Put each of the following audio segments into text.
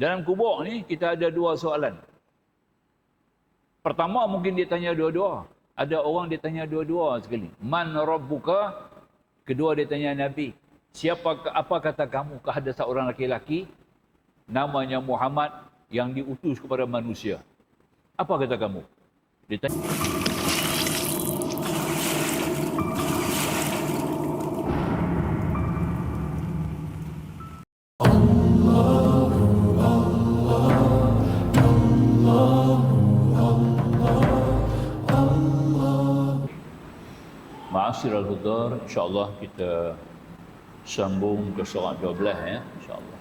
Dalam kubur ni kita ada dua soalan. Pertama mungkin dia tanya dua-dua. Ada orang dia tanya dua-dua sekali. Man rabbuka? Kedua dia tanya Nabi. Apa kata kamu? Ada seorang laki-laki namanya Muhammad yang diutus kepada manusia. Apa kata kamu? Dia tanya. Ma'asyiral hudhur, insya-Allah kita sambung ke surah 12 ya, insya-Allah.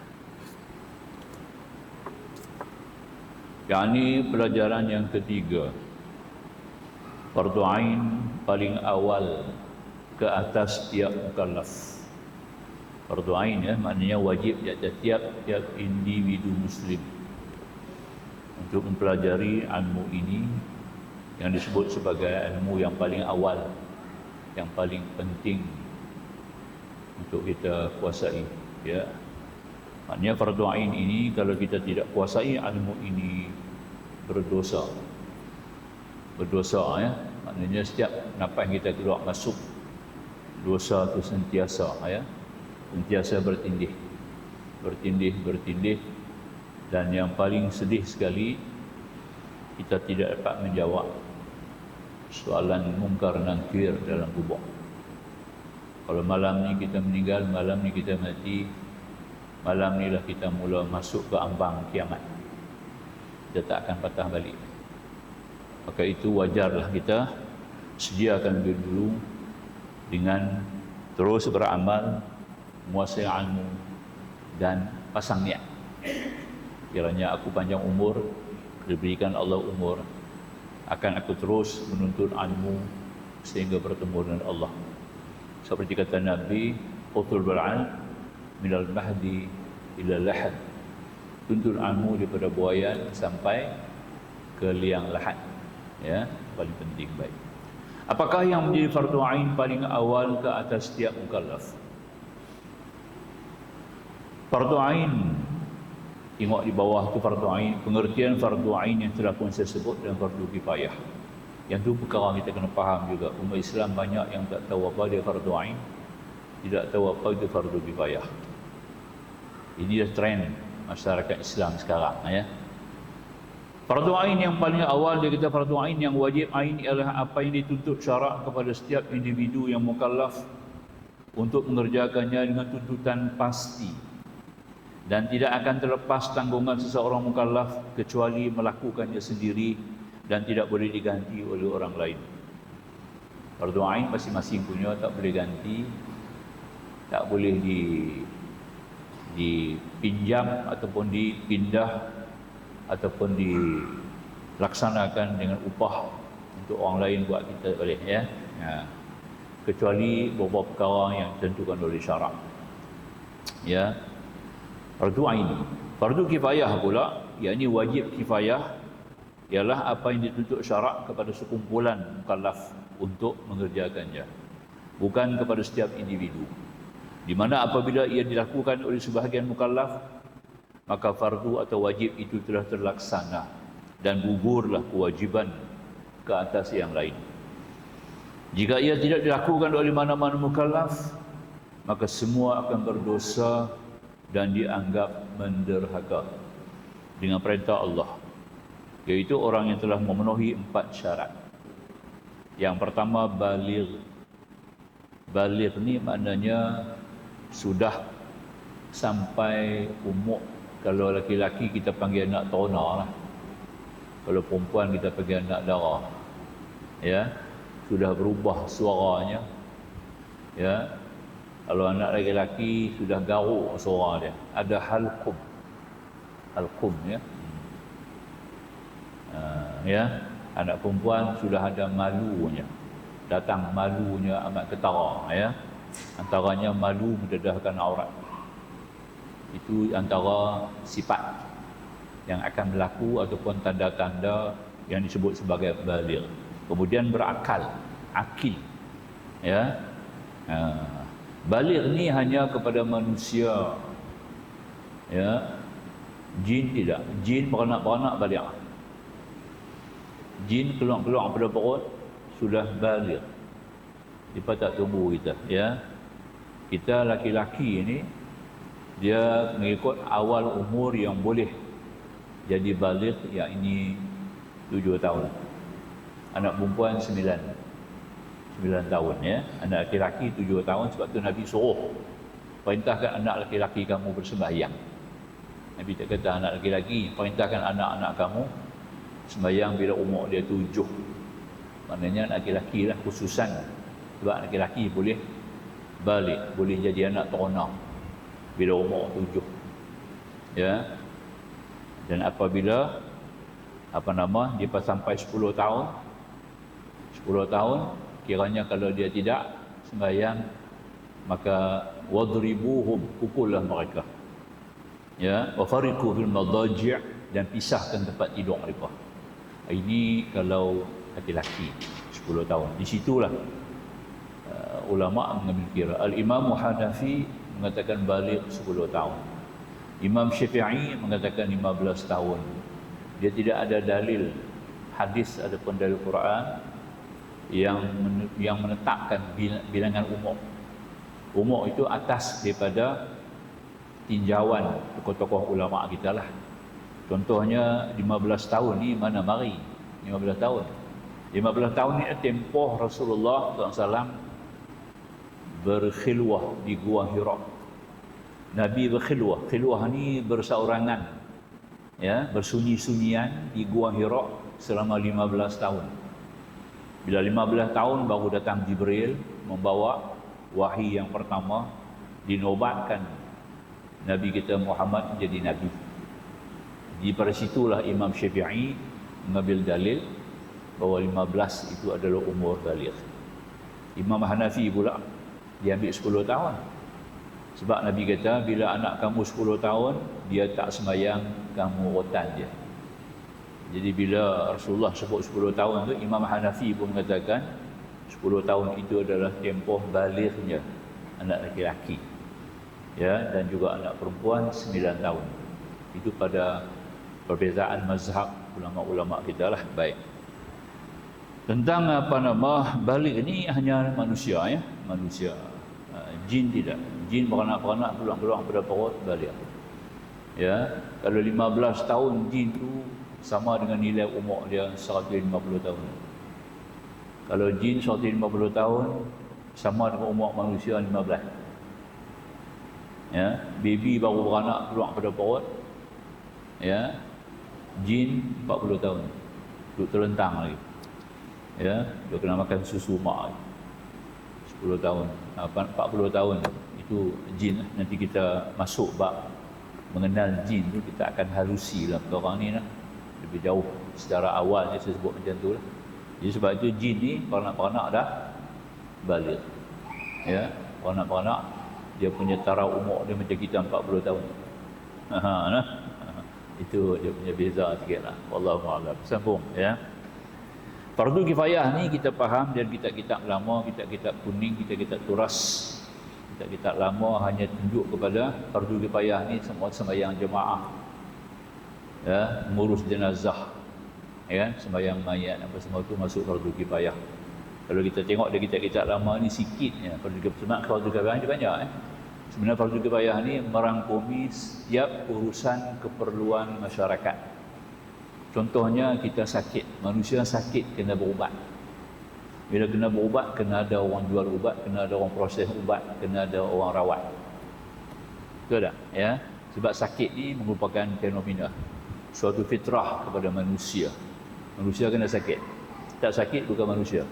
Yang ini pelajaran yang ketiga. Fardu ain paling awal ke atas tiap mukallaf. Fardu ain ya, maknanya wajib di atas tiap individu muslim untuk mempelajari ilmu ini yang disebut sebagai ilmu yang paling awal, yang paling penting untuk kita kuasai ya. Maknanya fardu ain ini kalau kita tidak kuasai ilmu ini berdosa ya. Maknanya setiap nafas kita keluar masuk dosa itu sentiasa ya, sentiasa bertindih dan yang paling sedih sekali kita tidak dapat menjawab soalan mungkar nakir dalam kubur. Kalau malam ni kita meninggal, malam ni kita mati, malam ni lah kita mula masuk ke ambang kiamat. Kita tak akan patah balik. Maka itu wajarlah kita sediakan lebih dulu dengan terus beramal, menguasai ilmu dan pasang niat. Kiranya aku panjang umur, diberikan Allah umur, akan aku terus menuntut ilmu sehingga bertemu dengan Allah. Seperti kata Nabi, utul bal'al minal mahdi ila lahad. Tuntut ilmu daripada buayan sampai ke liang lahat. Ya, paling penting baik. Apakah yang menjadi fardu ain paling awal ke atas setiap mukallaf? Fardu ain, tengok di bawah tu fardu ain, pengertian fardu ain yang telah pun saya sebut dan fardu kifayah. Yang tu perkara kita kena faham juga. Umat Islam banyak yang tak tahu apa dia fardu ain, tidak tahu apa itu fardu kifayah. Ini dah trend masyarakat Islam sekarang ya. Fardu ain yang paling awal dia kata fardu ain yang wajib ain ialah apa yang dituntut syarak kepada setiap individu yang mukallaf untuk mengerjakannya dengan tuntutan pasti dan tidak akan terlepas tanggungan seseorang mukallaf kecuali melakukannya sendiri dan tidak boleh diganti oleh orang lain. Fardu ain masing-masing punya, tak boleh ganti, tak boleh dipinjam ataupun dipindah ataupun dilaksanakan dengan upah untuk orang lain buat kita boleh ya. Kecuali beberapa perkara yang ditentukan oleh syarak. Ya. Fardu ain. Fardu kifayah pula, yakni wajib kifayah ialah apa yang dituntut syarak kepada sekumpulan mukallaf untuk mengerjakannya, bukan kepada setiap individu. Di mana apabila ia dilakukan oleh sebahagian mukallaf, maka fardu atau wajib itu telah terlaksana dan gugurlah kewajiban ke atas yang lain. Jika ia tidak dilakukan oleh mana-mana mukallaf, maka semua akan berdosa dan dianggap menderhaka dengan perintah Allah, iaitu orang yang telah memenuhi 4 syarat. Yang pertama, baligh. Baligh ni maknanya sudah sampai umur. Kalau laki-laki kita panggil anak terona lah. Kalau perempuan kita panggil anak dara. Ya, sudah berubah suaranya. Ya. Kalau anak laki-laki sudah garuk suara dia. Ada halqum. Halqum ya. Ya, anak perempuan sudah ada malunya. Datang malunya amat ketara ya. Antaranya malu mendedahkan aurat. Itu antara sifat yang akan berlaku ataupun tanda-tanda yang disebut sebagai baligh. Kemudian berakal, akil. Ya. Baligh ni hanya kepada manusia. Ya. Jin tidak. Jin beranak-beranak balik. Jin keluar-keluar pada perut sudah balik. Dia tak tumbuh kita, ya. Kita laki-laki ini dia mengikut awal umur yang boleh jadi balik, yakni 7 tahun. Anak perempuan 9 tahun, ya. Anak laki-laki 7 tahun. Sebab tu Nabi suruh perintahkan anak laki-laki kamu bersembahyang. Nabi tak kata anak laki-laki, perintahkan anak-anak kamu sembahyang bila umur dia 7. Maknanya laki-laki lah khususan. Sebab laki-laki boleh balik, boleh jadi anak teronang bila umur 7. Ya. Dan apabila dia sampai 10 tahun, kiranya kalau dia tidak sembahyang, maka wadribuhum, pukullah mereka. Ya, wa fariqu fil madaji' dan pisahkan tempat tidur mereka. Ini kalau laki-laki 10 tahun. Di situlah ulama mengambil kira. Al-Imam Hanafi mengatakan balik 10 tahun. Imam Syafi'i mengatakan 15 tahun. Dia tidak ada dalil hadis ataupun dalil Quran yang menetapkan bilangan umur. Umur itu atas daripada tinjauan tokoh-tokoh ulama kita lah. Contohnya 15 tahun ni mana mari 15 tahun. 15 tahun ni tempoh Rasulullah SAW berkhilwah di Gua Hira. Nabi berkhilwah. Khilwah ni berseorangan, ya, bersunyi-sunyian di Gua Hira selama 15 tahun. Bila 15 tahun baru datang Jibril membawa wahyi yang pertama, dinobatkan Nabi kita Muhammad menjadi Nabi. Di pada situlah Imam Syafi'i mengambil dalil bahawa 15 itu adalah umur baligh. Imam Hanafi pula dia ambil 10 tahun. Sebab Nabi kata bila anak kamu 10 tahun dia tak sembahyang, kamu rotan dia. Jadi bila Rasulullah sebut 10 tahun tu, Imam Hanafi pun mengatakan 10 tahun itu adalah tempoh balighnya anak lelaki. Ya, dan juga anak perempuan 9 tahun. Itu pada perbezaan mazhab ulama-ulama kita lah. Baik. Tentang balik ni hanya manusia, ya, manusia. Jin tidak. Jin beranak-beranak keluar-keluar pada perut balik. Ya, kalau 15 tahun jin tu sama dengan nilai umur dia 150 tahun. Kalau jin 150 tahun sama dengan umur manusia 15. Ya, baby baru beranak keluar pada perut, ya, jin 40 tahun duduk terlentang lagi, ya, dia kena makan susu mak lagi. 10 tahun, 40 tahun itu jin. Nanti kita masuk bab mengenal jin tu, kita akan halusi lah orang ni lah lebih jauh. Secara awalnya saya sebut macam tu lah. Jadi sebab itu jin ni beranak-beranak dah balik, ya, beranak-beranak dia punya taraf umur dia macam kita 40 tahun. Nah. Itu dia punya beza sikitlah. Wallahu a'lam. Sambung, ya. Fardu kifayah ni kita faham dan kitab-kitab lama, kitab-kitab kuning, kitab-kitab turas, kitab-kitab lama hanya tunjuk kepada fardu kifayah ni semua sembahyang jemaah. Ya, mengurus jenazah, ya, sembahyang mayat apa semua tu masuk fardu kifayah. Kalau kita tengok di kitab-kitab lama ni sikitnya fardu kifayah ni banyak, Sebenarnya fardu kifayah ni merangkumi setiap urusan keperluan masyarakat. Contohnya kita sakit, manusia sakit kena berubat. Bila kena berubat, kena ada orang jual ubat, kena ada orang proses ubat, kena ada orang rawat. Betul tak? Ya? Sebab sakit ni merupakan fenomena, suatu fitrah kepada manusia. Manusia kena sakit. Tak sakit bukan manusia.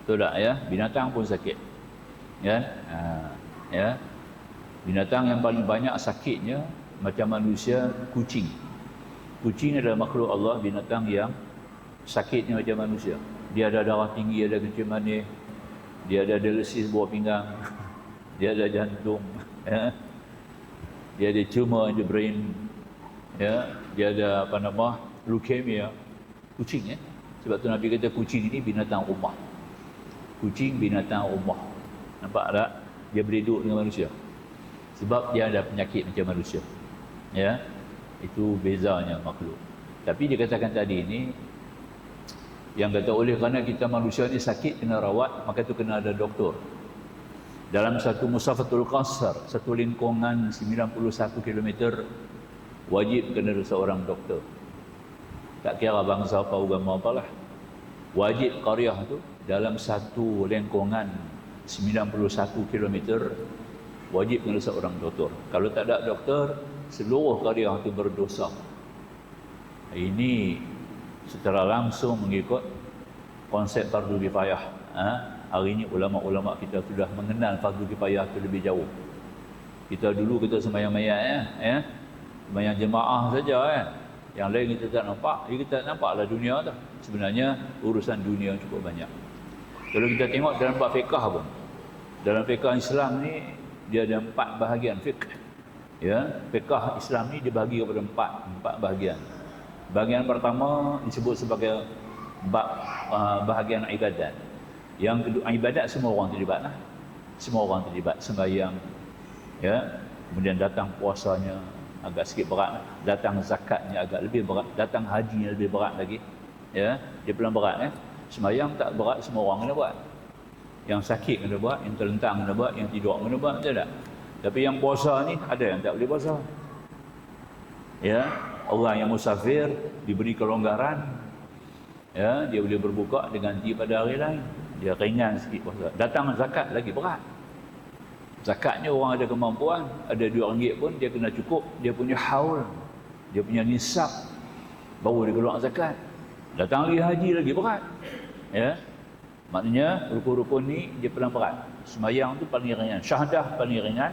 Betul tak? Ya? Binatang pun sakit. Ya? Ya? Binatang yang paling banyak sakitnya macam manusia, kucing. Kucing adalah makhluk Allah, binatang yang sakitnya macam manusia. Dia ada darah tinggi, ada kencing manis, dia ada dialisis buah pinggang, dia ada jantung, ya. Dia ada tumor in the brain, ya. Dia ada leukemia. Kucing, ya. Sebab tu Nabi kata kucing ini binatang rumah. Kucing binatang rumah. Nampak tak? Dia boleh duduk dengan manusia. Sebab dia ada penyakit macam manusia. Ya. Itu bezanya makhluk. Tapi dikatakan tadi ini, yang kata oleh kerana kita manusia ni sakit kena rawat, maka tu kena ada doktor. Dalam satu Musafatul Qasar, satu lingkungan 91 km, wajib kena ada seorang doktor. Tak kira bangsa apa, agama apalah. Wajib qaryah tu dalam satu lingkungan 91 km, wajib kena seorang doktor. Kalau tak ada doktor, seluruh qaryah itu berdosa. Ini secara langsung mengikut konsep fardu kifayah. Hari ini ulama-ulama kita sudah mengenal fardu kifayah itu lebih jauh. Kita dulu kita sembahyang mayat sembahyang jemaah saja Yang lain kita tak nampak, kita tak nampaklah dunia tu. Sebenarnya urusan dunia cukup banyak. Kalau kita tengok dalam bab fiqh pun, dalam fiqh Islam ni dia ada 4 bahagian fiqh. Fiqh Islam ni dibagi kepada 4 bahagian. Bahagian pertama disebut sebagai bahagian ibadat. Yang kedua, ibadat semua orang terlibatlah. Semua orang terlibat. Sembahyang, kemudian datang puasanya agak sikit berat, datang zakatnya agak lebih berat, datang hajinya lebih berat lagi. Dia pelan berat. Sembahyang tak berat, semua orang kena buat. Yang sakit kena buat, yang terlentang kena buat, yang tidur kena buat, tak? Tapi yang puasa ni ada yang tak boleh puasa. Orang yang musafir diberi kelonggaran, dia boleh berbuka diganti pada hari lain. Dia ringan sikit puasa. Datang zakat lagi berat. Zakatnya orang ada kemampuan, ada RM2 pun dia kena cukup, dia punya haul, dia punya nisab, baru dia keluar zakat. Datang lagi haji lagi berat. Maknanya rukun-rukun ni dia paling berat. Sembahyang tu paling ringan, syahadah paling ringan,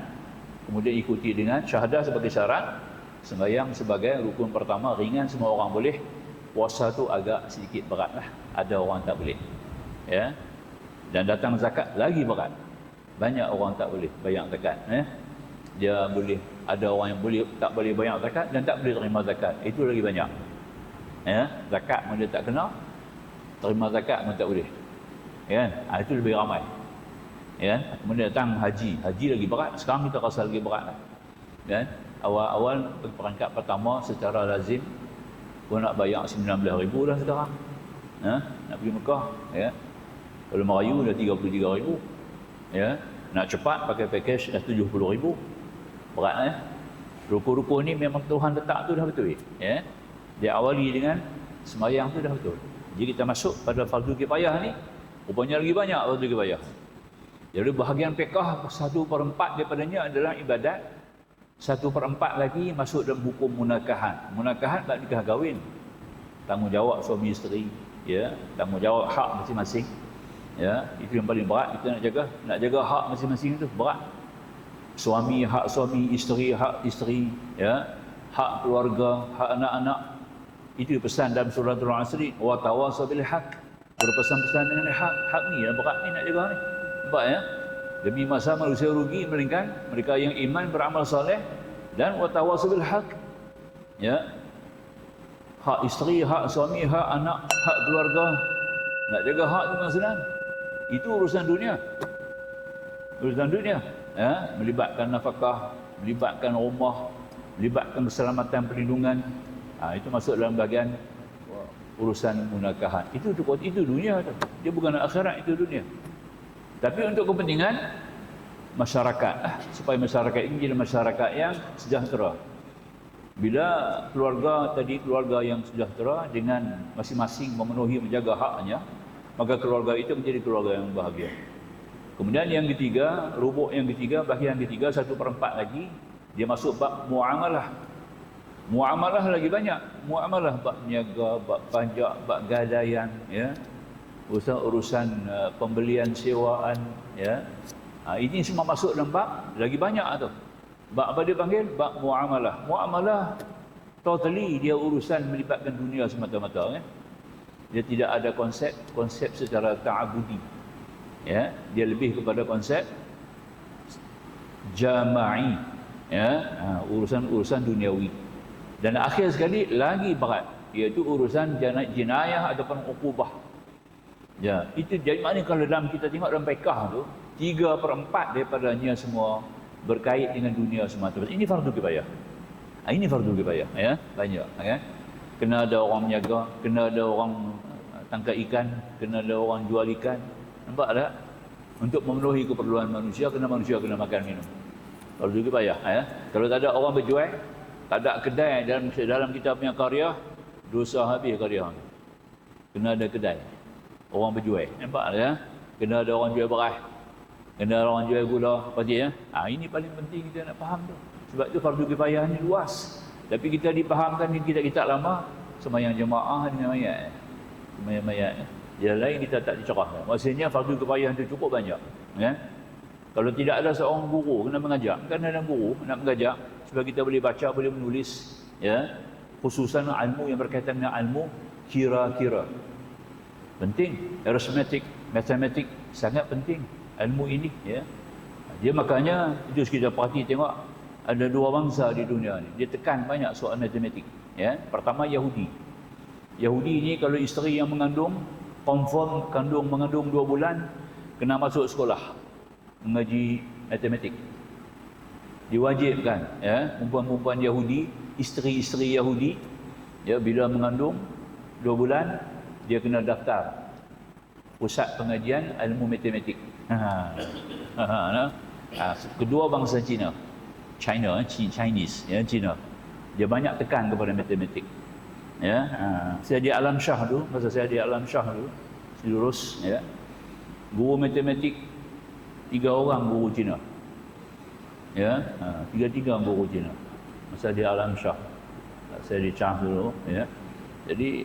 kemudian ikuti dengan syahadah sebagai syarat, sembahyang sebagai rukun pertama ringan, semua orang boleh. Puasa tu agak sedikit berat lah, ada orang tak boleh. Dan datang zakat lagi berat. Banyak orang tak boleh bayar zakat. Dia boleh, ada orang yang boleh tak boleh bayar zakat dan tak boleh terima zakat. Itu lagi banyak. Zakat pun dia tak kena, terima zakat pun tak boleh. Itu lebih ramai. Kemudian datang haji. Haji lagi berat. Sekarang kita rasa lagi berat lah. Awal-awal perangkat pertama secara lazim pun nak bayar 19,000 dah sekarang. Nak pergi Mekah. Kalau Melayu dah 33,000. Nak cepat pakai package dah 70,000. Berat. Rukun-rukun ni memang Tuhan letak tu dah betul. Dia awali dengan sembahyang tu dah betul. Jadi kita masuk pada fardu kifayah ni, rupanya lagi banyak fardu kifayah. Jadi bahagian fiqh 1/4 daripadanya adalah ibadat. 1/4 lagi masuk dalam hukum munakahan. Munakahan tak nikah kahwin. Tanggungjawab suami isteri, tanggungjawab hak masing-masing. Itu yang paling berat kita nak jaga hak masing-masing itu berat. Suami hak suami, isteri hak isteri, hak keluarga, hak anak-anak. Itu pesan dalam surah Al-Asr, wa tawassaw bil haqq. Berpesan-pesan dengan hak. Hak ni yang berat ni nak jaga ni. Nampak demi masa manusia rugi melainkan mereka yang iman beramal soleh dan wa tawassaw bil haqq. Hak isteri, hak suami, hak anak, hak keluarga. Nak jaga hak tu memang senang. Itu urusan dunia. Urusan dunia. Melibatkan nafkah, melibatkan rumah, melibatkan keselamatan perlindungan. Itu masuk dalam bahagian urusan munakahan. Itu dunia tu. Dia bukan akhirat, itu dunia. Tapi untuk kepentingan masyarakat, supaya masyarakat ini jadi masyarakat yang sejahtera. Bila keluarga yang sejahtera dengan masing-masing memenuhi menjaga haknya, maka keluarga itu menjadi keluarga yang bahagia. Kemudian yang ketiga, bahagian ketiga 1/4 lagi, dia masuk bab muamalah. Muamalah lagi banyak. Muamalah bab niaga, bab pajak, bab gadaian, urusan pembelian sewaan, ini semua masuk dalam bab lagi banyak tu. Bab apa dia panggil? Bab muamalah. Muamalah totally dia urusan melibatkan dunia semata-mata. Dia tidak ada konsep secara ta'abudi. Dia lebih kepada konsep jama'i. Urusan duniawi. Dan akhir sekali lagi berat, iaitu urusan jenayah ataupun ukubah. Itu jadi maknanya kalau dalam kita tengok dalam fiqh tu 3/4 daripadanya semua berkait dengan dunia semata. Ini fardu kifayah. Ini fardu kifayah, ya, banyak, ya. Kena ada orang menjaga, kena ada orang tangkap ikan, kena ada orang jual ikan. Nampak tak? Untuk memenuhi keperluan manusia kena makan minum. Fardu kifayah, ya. Kalau tak ada orang berjual, tak ada kedai dalam kita punya karya, dosa habis karya. Kena ada kedai, orang berjual. Nampak tak, ya? Kena ada orang jual beras, kena ada orang jual gula, pasti, ya. Ini paling penting kita nak faham tu. Sebab tu fardu kifayah ni luas. Tapi kita dipahamkan di kitab lama, sembahyang jemaah dengan mayat. Sembahyang mayat. Yang lain kita tak dicerahkan. Maksudnya fardu kifayah itu cukup banyak. Ya? Kalau tidak ada seorang guru kena mengajar, kan ada guru nak mengajar supaya kita boleh baca, boleh menulis, ya. Khususan ilmu yang berkaitan dengan ilmu kira-kira. Penting. Arithmetic, matematik sangat penting ilmu ini, ya. Dia makanya itu kita perhati tengok ada dua bangsa di dunia ni. Dia tekan banyak soal matematik, ya. Pertama Yahudi. Yahudi ni kalau isteri yang mengandung confirm mengandung 2 bulan kena masuk sekolah mengaji matematik. Diwajibkan, ya, perempuan-perempuan Yahudi, isteri-isteri Yahudi, ya, bila mengandung 2 bulan dia kena daftar pusat pengajian ilmu matematik. Kedua bangsa Chinese, ya, Cina. Dia banyak tekan kepada matematik. Ya, saya di Alam Shah dulu, masa saya di Alam Shah dulu, lurus, ya. Guru matematik 3 orang guru Cina. Ya, 3 guru Cina. Masa di Alam Shah. Saya di Chang dulu, ya. Jadi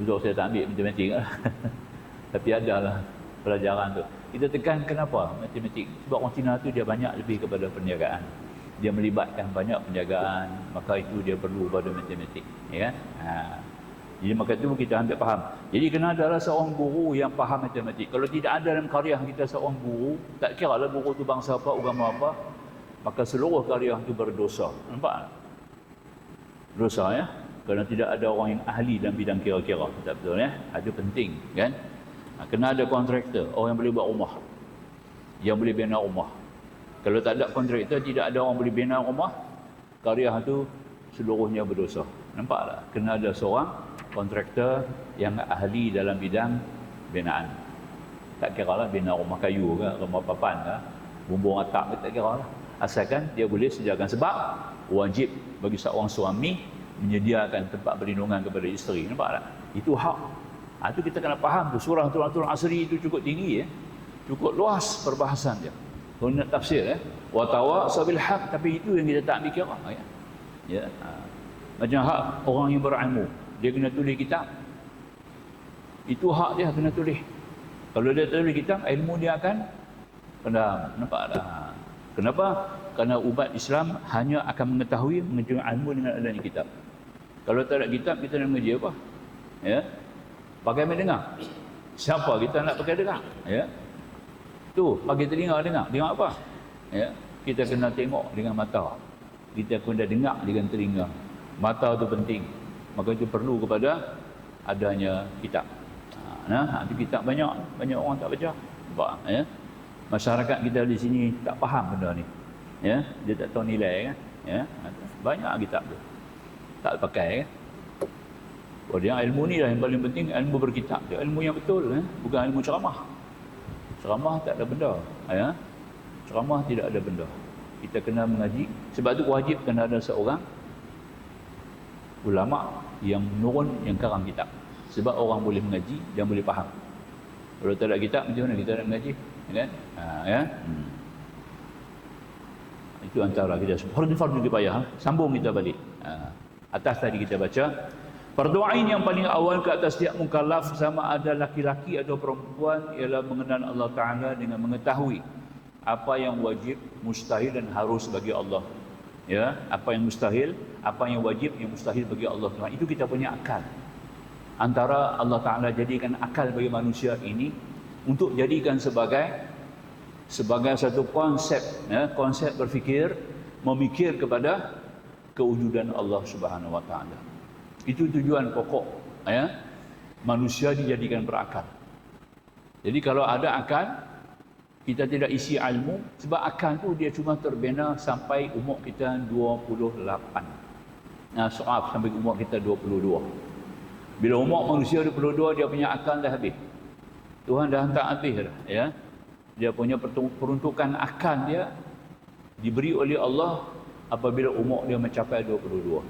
betul saya tak ambil matematik lah. Tapi adalah pelajaran tu. Kita tekan kenapa matematik? Sebab orang Cina tu dia banyak lebih kepada perniagaan. Dia melibatkan banyak penjagaan, maka itu dia perlu pada matematik, ya kan? Jadi maka itu kita ambil faham. Jadi kena adalah seorang guru yang faham matematik. Kalau tidak ada dalam karya kita seorang guru, tak kira lah guru tu bangsa apa, agama apa, maka seluruh karya itu berdosa. Nampak? Dosa, ya. Kerana tidak ada orang yang ahli dalam bidang kira-kira. Tak betul, ya? Itu penting, kan? Kena ada kontraktor, orang yang boleh buat rumah, yang boleh bina rumah. Kalau tak ada kontraktor, tidak ada orang boleh bina rumah, karya itu seluruhnya berdosa. Nampak tak? Kena ada seorang kontraktor yang ahli dalam bidang binaan. Tak kira lah bina rumah kayu ke, rumah papan ke, bumbung atap ke, tak kira lah. Asalkan dia boleh sediakan. Sebab wajib bagi seorang suami menyediakan tempat perlindungan kepada isteri. Nampak tak? Itu hak. Itu kita kena faham tu. Surah Al Asri itu cukup tinggi, ya. Cukup luas perbahasan dia. Kalau nak tafsir, ya. Wa tawassaw bil haq, tapi itu yang kita tak ambil kira, ya. Ya. Macam hak orang yang berilmu, dia kena tulis kitab. Itu hak dia kena tulis. Kalau dia tulis kitab, ilmu dia akan pendam. Nampak tak? Kenapa? Kerana umat Islam hanya akan mengetahui ilmu dengan adanya kitab. Kalau tak ada kitab, kita nak mengaji apa? Ya. Pakai mendengar. Siapa kita nak pakai dengar? Ya. Tu, pakai telinga dengar. Dengar apa? Ya. Kita kena tengok dengan mata. Kita kena dengar dengan telinga. Mata tu penting. Maka itu perlu kepada adanya kitab. Itu kitab banyak orang tak baca. Nampak, ya. Masyarakat kita di sini tak faham benda ni. Ya, dia tak tahu nilai, kan? Ya. Banyak kitab tu. Tak pakai, kan? Oh, dia ilmu ni lah yang paling penting, ilmu berkitab. Dia ilmu yang betul, bukan ilmu ceramah. Ceramah tak ada benda, ya. Ceramah tidak ada benda. Kita kena mengaji. Sebab tu wajib kena ada seorang ulama yang menurun, yang karang kitab. Sebab orang boleh mengaji dan boleh faham. Kalau tak ada kitab, macam mana kita nak mengaji? Kan? Ya. Itu antara kita fardu kifayah. Sambung kita balik. Atas tadi kita baca fardu ain yang paling awal ke atas setiap mukallaf, sama ada laki-laki atau perempuan, ialah mengenal Allah Ta'ala dengan mengetahui apa yang wajib, mustahil dan harus bagi Allah. Ya, apa yang mustahil, apa yang wajib, yang mustahil bagi Allah Ta'ala. Itu kita punya akal. Antara Allah Ta'ala jadikan akal bagi manusia ini untuk jadikan sebagai satu konsep, ya, konsep berfikir, memikir kepada kewujudan Allah Subhanahu Wa Ta'ala. Itu tujuan pokok, ya. Manusia dijadikan berakal. Jadi kalau ada akal, Kita tidak isi ilmu sebab akal tu dia cuma terbina sampai umur kita 28. Soal sampai umur kita 22. Bila umur manusia 22 dia punya akal dah habis. Tuhan dah hantar habis dah, ya. Dia punya peruntukan akal dia diberi oleh Allah apabila umur dia mencapai 22.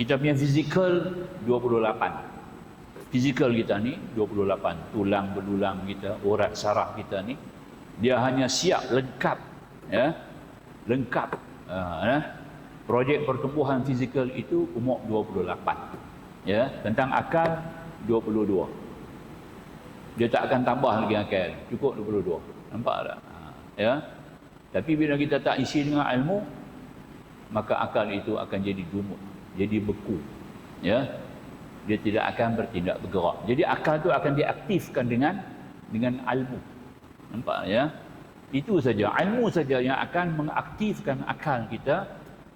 Kita punya fizikal 28. Fizikal kita ni 28, tulang belulang kita, urat saraf kita ni dia hanya siap lengkap, ya, lengkap. Projek pertumbuhan fizikal itu umur 28, ya. Tentang akal 22, dia tak akan tambah lagi akal, cukup 22. Nampak tak? Ya. Tapi bila kita tak isi dengan ilmu, maka akal itu akan jadi dumut, jadi beku, ya. Dia tidak akan bertindak bergerak. Jadi akal itu akan diaktifkan dengan ilmu. Nampak, ya? Itu saja, ilmu saja yang akan mengaktifkan akal kita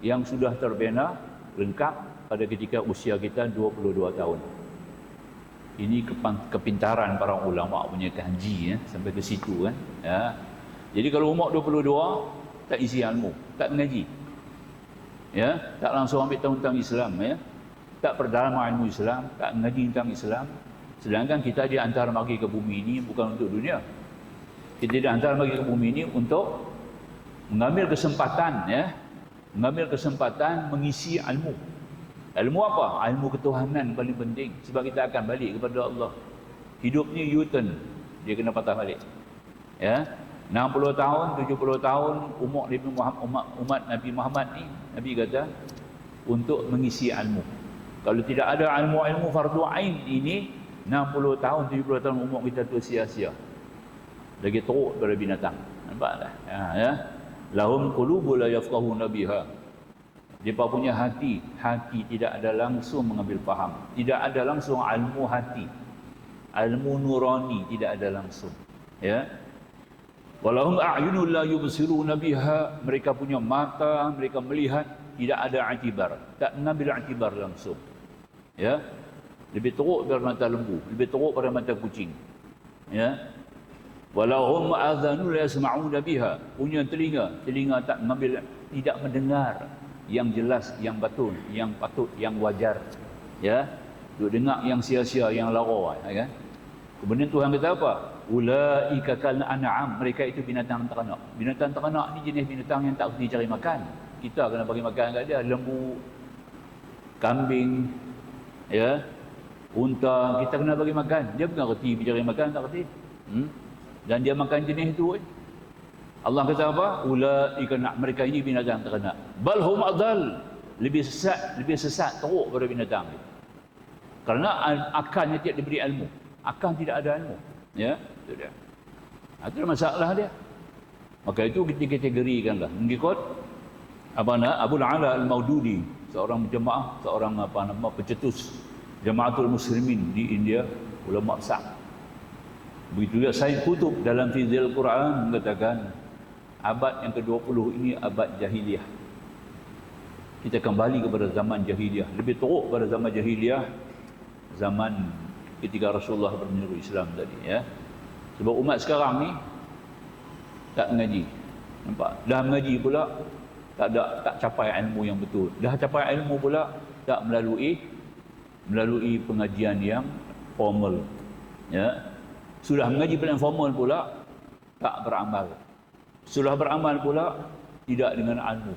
yang sudah terbina lengkap pada ketika usia kita 22 tahun. Ini kepintaran para ulama punya kaji, ya, sampai ke situ, kan, ya. Jadi kalau umur 22 tak isi ilmu, tak mengaji, ya, tak langsung ambil tahu tentang Islam, ya, tak perdalam ilmu Islam, tak mengaji tentang Islam. Sedangkan kita dihantar mari ke bumi ini bukan untuk dunia. Kita dihantar bagi ke bumi ini untuk mengambil kesempatan, ya, mengambil kesempatan mengisi ilmu. Ilmu apa? Ilmu ketuhanan paling penting. Sebab kita akan balik kepada Allah. Hidup ni U-turn, dia kena patah balik. Ya, 60 tahun, 70 tahun umur umat Nabi Muhammad ni, Nabi kata untuk mengisi ilmu. Kalau tidak ada ilmu fardu ain ini, 60 tahun, 70 tahun umur kita tu sia-sia. Lagi teruk daripada binatang. Nampak tak? Ya. Lahum qulubu la yafqahuna biha. Mereka punya hati tidak ada langsung mengambil faham. Tidak ada langsung ilmu hati. Ilmu nurani tidak ada langsung. Ya. Walahum a'yunul la yubsiruna biha. Mereka punya mata, mereka melihat, tidak ada i'tibar. Tak mengambil i'tibar langsung. Ya. Lebih teruk daripada mata lembu, lebih teruk daripada mata kucing. Ya. Walahum adhanul la yasma'una biha. Punya telinga tak mengambil, tidak mendengar yang jelas, yang betul, yang patut, yang wajar. Ya. Duk dengar yang sia-sia, yang lara, ya kan? Kemudian Tuhan kata apa? Ulaika kal an'am. Mereka itu binatang ternak. Binatang ternak ni jenis binatang yang tak pergi cari makan. Kita kena bagi makan kat dia, lembu, kambing, ya, unta, kita kena bagi makan. Dia bukan reti pergi cari makan, tak reti. Dan dia makan jenis itu. Allah kata apa? Ulaika, mereka ini binatang ternak. Bal hum adall, lebih sesat teruk daripada binatang. Kerana akalnya tidak diberi ilmu. Akal tidak ada ilmu. Ya, itu dia. Itu masalah dia. Maka itu kita kategorikanlah mengikut Abu Ala Al-Maududi, seorang jemaah, seorang pencetus Jamaatul Muslimin di India, ulama besar. Begitu juga Said Qutb dalam Fizil Quran mengatakan abad yang ke-20 ini abad jahiliyah. Kita kembali kepada zaman jahiliyah, lebih teruk pada zaman jahiliyah, zaman ketika Rasulullah bermenyeru Islam tadi, ya. Sebab umat sekarang ni tak mengaji. Nampak? Dah mengaji pula tak capai ilmu yang betul. Dah capai ilmu pula tak melalui pengajian yang formal. Ya. Sudah mengaji pada yang formal pula tak beramal. Sudah beramal pula tidak dengan ilmu.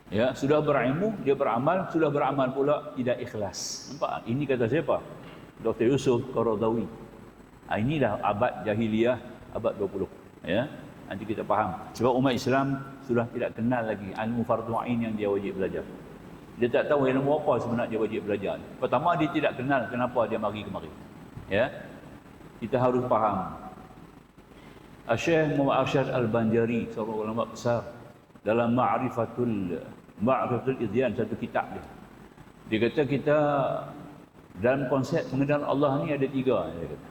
Ya, sudah berilmu, dia beramal, sudah beramal pula tidak ikhlas. Nampak? Ini kata siapa? Dr. Yusuf Qaradawi. Inilah abad jahiliyah, abad 20. Ya, nanti kita faham. Sebab umat Islam sudah tidak kenal lagi ilmu fardu ain yang dia wajib belajar. Dia tak tahu ilmu apa sebenarnya dia wajib belajar. Pertama, dia tidak kenal kenapa dia mari kemari. Ya, kita harus faham. Syekh Muhammad Arsyad Al-Banjari, seorang ulama besar, dalam Ma'rifatul Izyan, satu kitab dia. Dia kata kita dalam konsep mengenal Allah ni ada 3. Dia kata.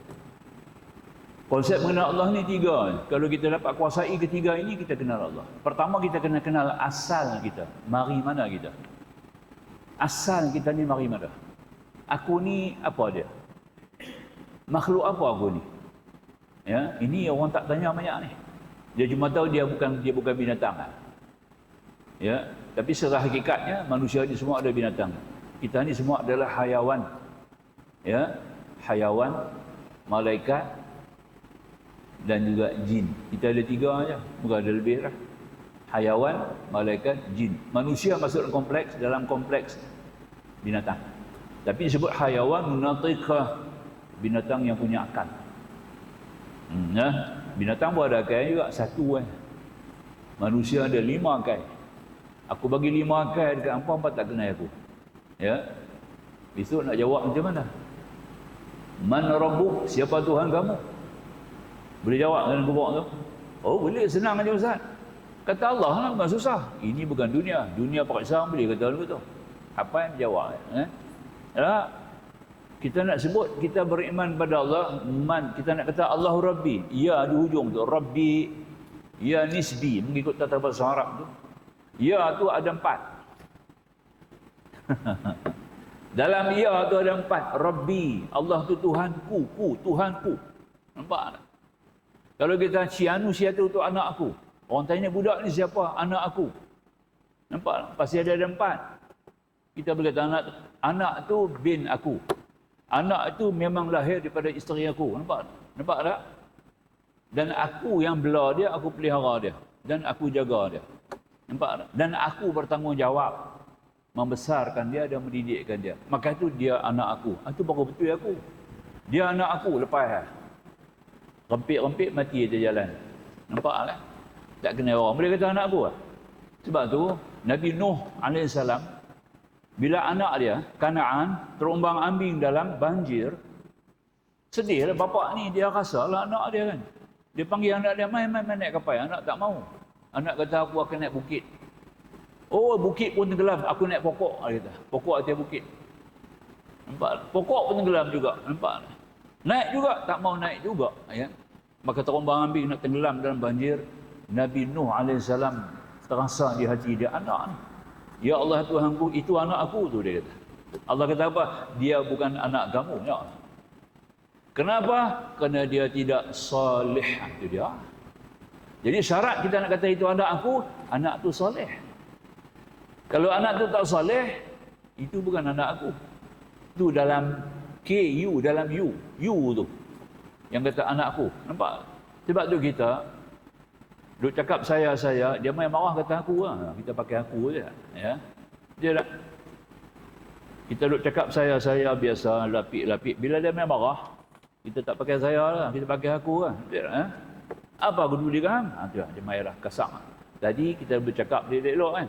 Konsep mengenal Allah ni 3. Kalau kita dapat kuasai ketiga ini, kita kenal Allah. Pertama, kita kena kenal asal kita. Mari mana kita? Asal kita ni mari mana? Aku ni apa dia? Makhluk apa aku ni? Ya, ini orang tak tanya banyak ni. Dia cuma tahu dia bukan binatang. Ya, tapi secara hakikatnya manusia ni semua ada binatang. Kita ni semua adalah hayawan. Ya, hayawan, malaikat dan juga jin. Kita ada 3 aja, bukan ada lebih lah. Hayawan, malaikat, jin. Manusia masuk dalam kompleks binatang. Tapi disebut hayawan natiqah, binatang yang punya akal. Ya, binatang pun ada akal juga, 1 kan. Manusia ada 5 akal. Aku bagi 5 akal dekat hampa tak kenal aku. Ya. Besok nak jawab macam mana? Man rabbuk? Siapa Tuhan kamu? Boleh jawab dengan kubur tu? Oh, boleh, senang aja Ustaz. Kata Allah lah, bukan susah. Ini bukan dunia. Dunia paksa boleh kata begitu. Apa yang jawab? Ya. Kita nak sebut kita beriman pada Allah, kita nak kata Allahu Rabbi. Ya di hujung tu, Rabbi. Ya nisbi, mengikut tata bahasa Arab tu. Ya tu ada 4. Dalam ya tu ada 4. Rabbi, Allah tu Tuhanku, Tuhanku. Nampak tak? Kalau kita cianu siatu tu anak aku. Orang tanya budak ni siapa? Anak aku. Nampak tak? Pasti ada 4. Kita berkata anak tu bin aku. Anak itu memang lahir daripada isteri aku. Nampak? Nampak tak? Dan aku yang bela dia, aku pelihara dia. Dan aku jaga dia. Nampak tak? Dan aku bertanggungjawab membesarkan dia dan mendidikkan dia. Maka itu dia anak aku. Itu baru betul aku. Dia anak aku lepas. Rempit-rempit mati dia jalan. Nampak tak? Tak kena orang. Boleh kata anak aku lah. Sebab tu Nabi Nuh AS, bila anak dia, Kanaan, terumbang-ambing dalam banjir, sedih lah bapak ni, dia rasa lah anak dia kan. Dia panggil anak dia, main naik kapal. Anak tak mau. Anak kata, aku akan naik bukit. Oh, bukit pun tenggelam, aku naik pokok. Dia kata, pokok atas bukit. Nampak? Pokok pun tenggelam juga. Nampak? Naik juga, tak mau naik juga. Ya? Maka terumbang-ambing nak tenggelam dalam banjir. Nabi Nuh AS terasa di hati dia, anak ni. Ya Allah Tuhanku, itu anak aku tu, dia kata. Allah kata apa? Dia bukan anak kamu. Ya. Kenapa? Kerana dia tidak soleh. Itu dia. Jadi syarat kita nak kata itu anak aku, anak tu soleh. Kalau anak tu tak soleh, itu bukan anak aku. Itu dalam KU, dalam U tu. Yang kata anak aku. Nampak? Sebab tu kita duk cakap saya, dia main marah kata aku lah. Kita pakai aku je. Ya. Dia tak. Kita duk cakap saya biasa, lapik. Bila dia main marah, kita tak pakai saya lah. Kita pakai aku lah. Dia, apa aku dulu dia kan? Dia main lah, kasar. Tadi kita bercakap dia elok kan.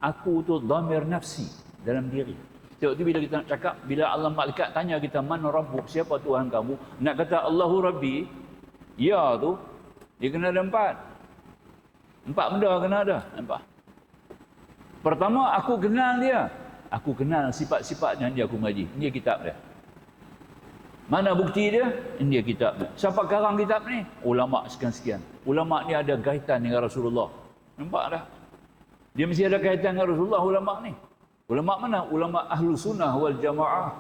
Aku tu dhamir nafsi, dalam diri. Sebab tu bila kita nak cakap, bila Allah malaikat tanya kita, man rabbuk, siapa Tuhan kamu? Nak kata Allahu Rabbi, ya tu, dia kena ada 4 benda kena ada. Nampak? Pertama, aku kenal dia. Aku kenal sifat-sifat yang dia aku mengaji. Ini kitab dia. Mana bukti dia? Ini kitab dia. Siapa karang kitab ni? Ulama sekian-sekian. Ulama ni ada kaitan dengan Rasulullah. Nampak dah? Dia mesti ada kaitan dengan Rasulullah, ulama ni. Ulama mana? Ulama ahlu sunnah wal jamaah.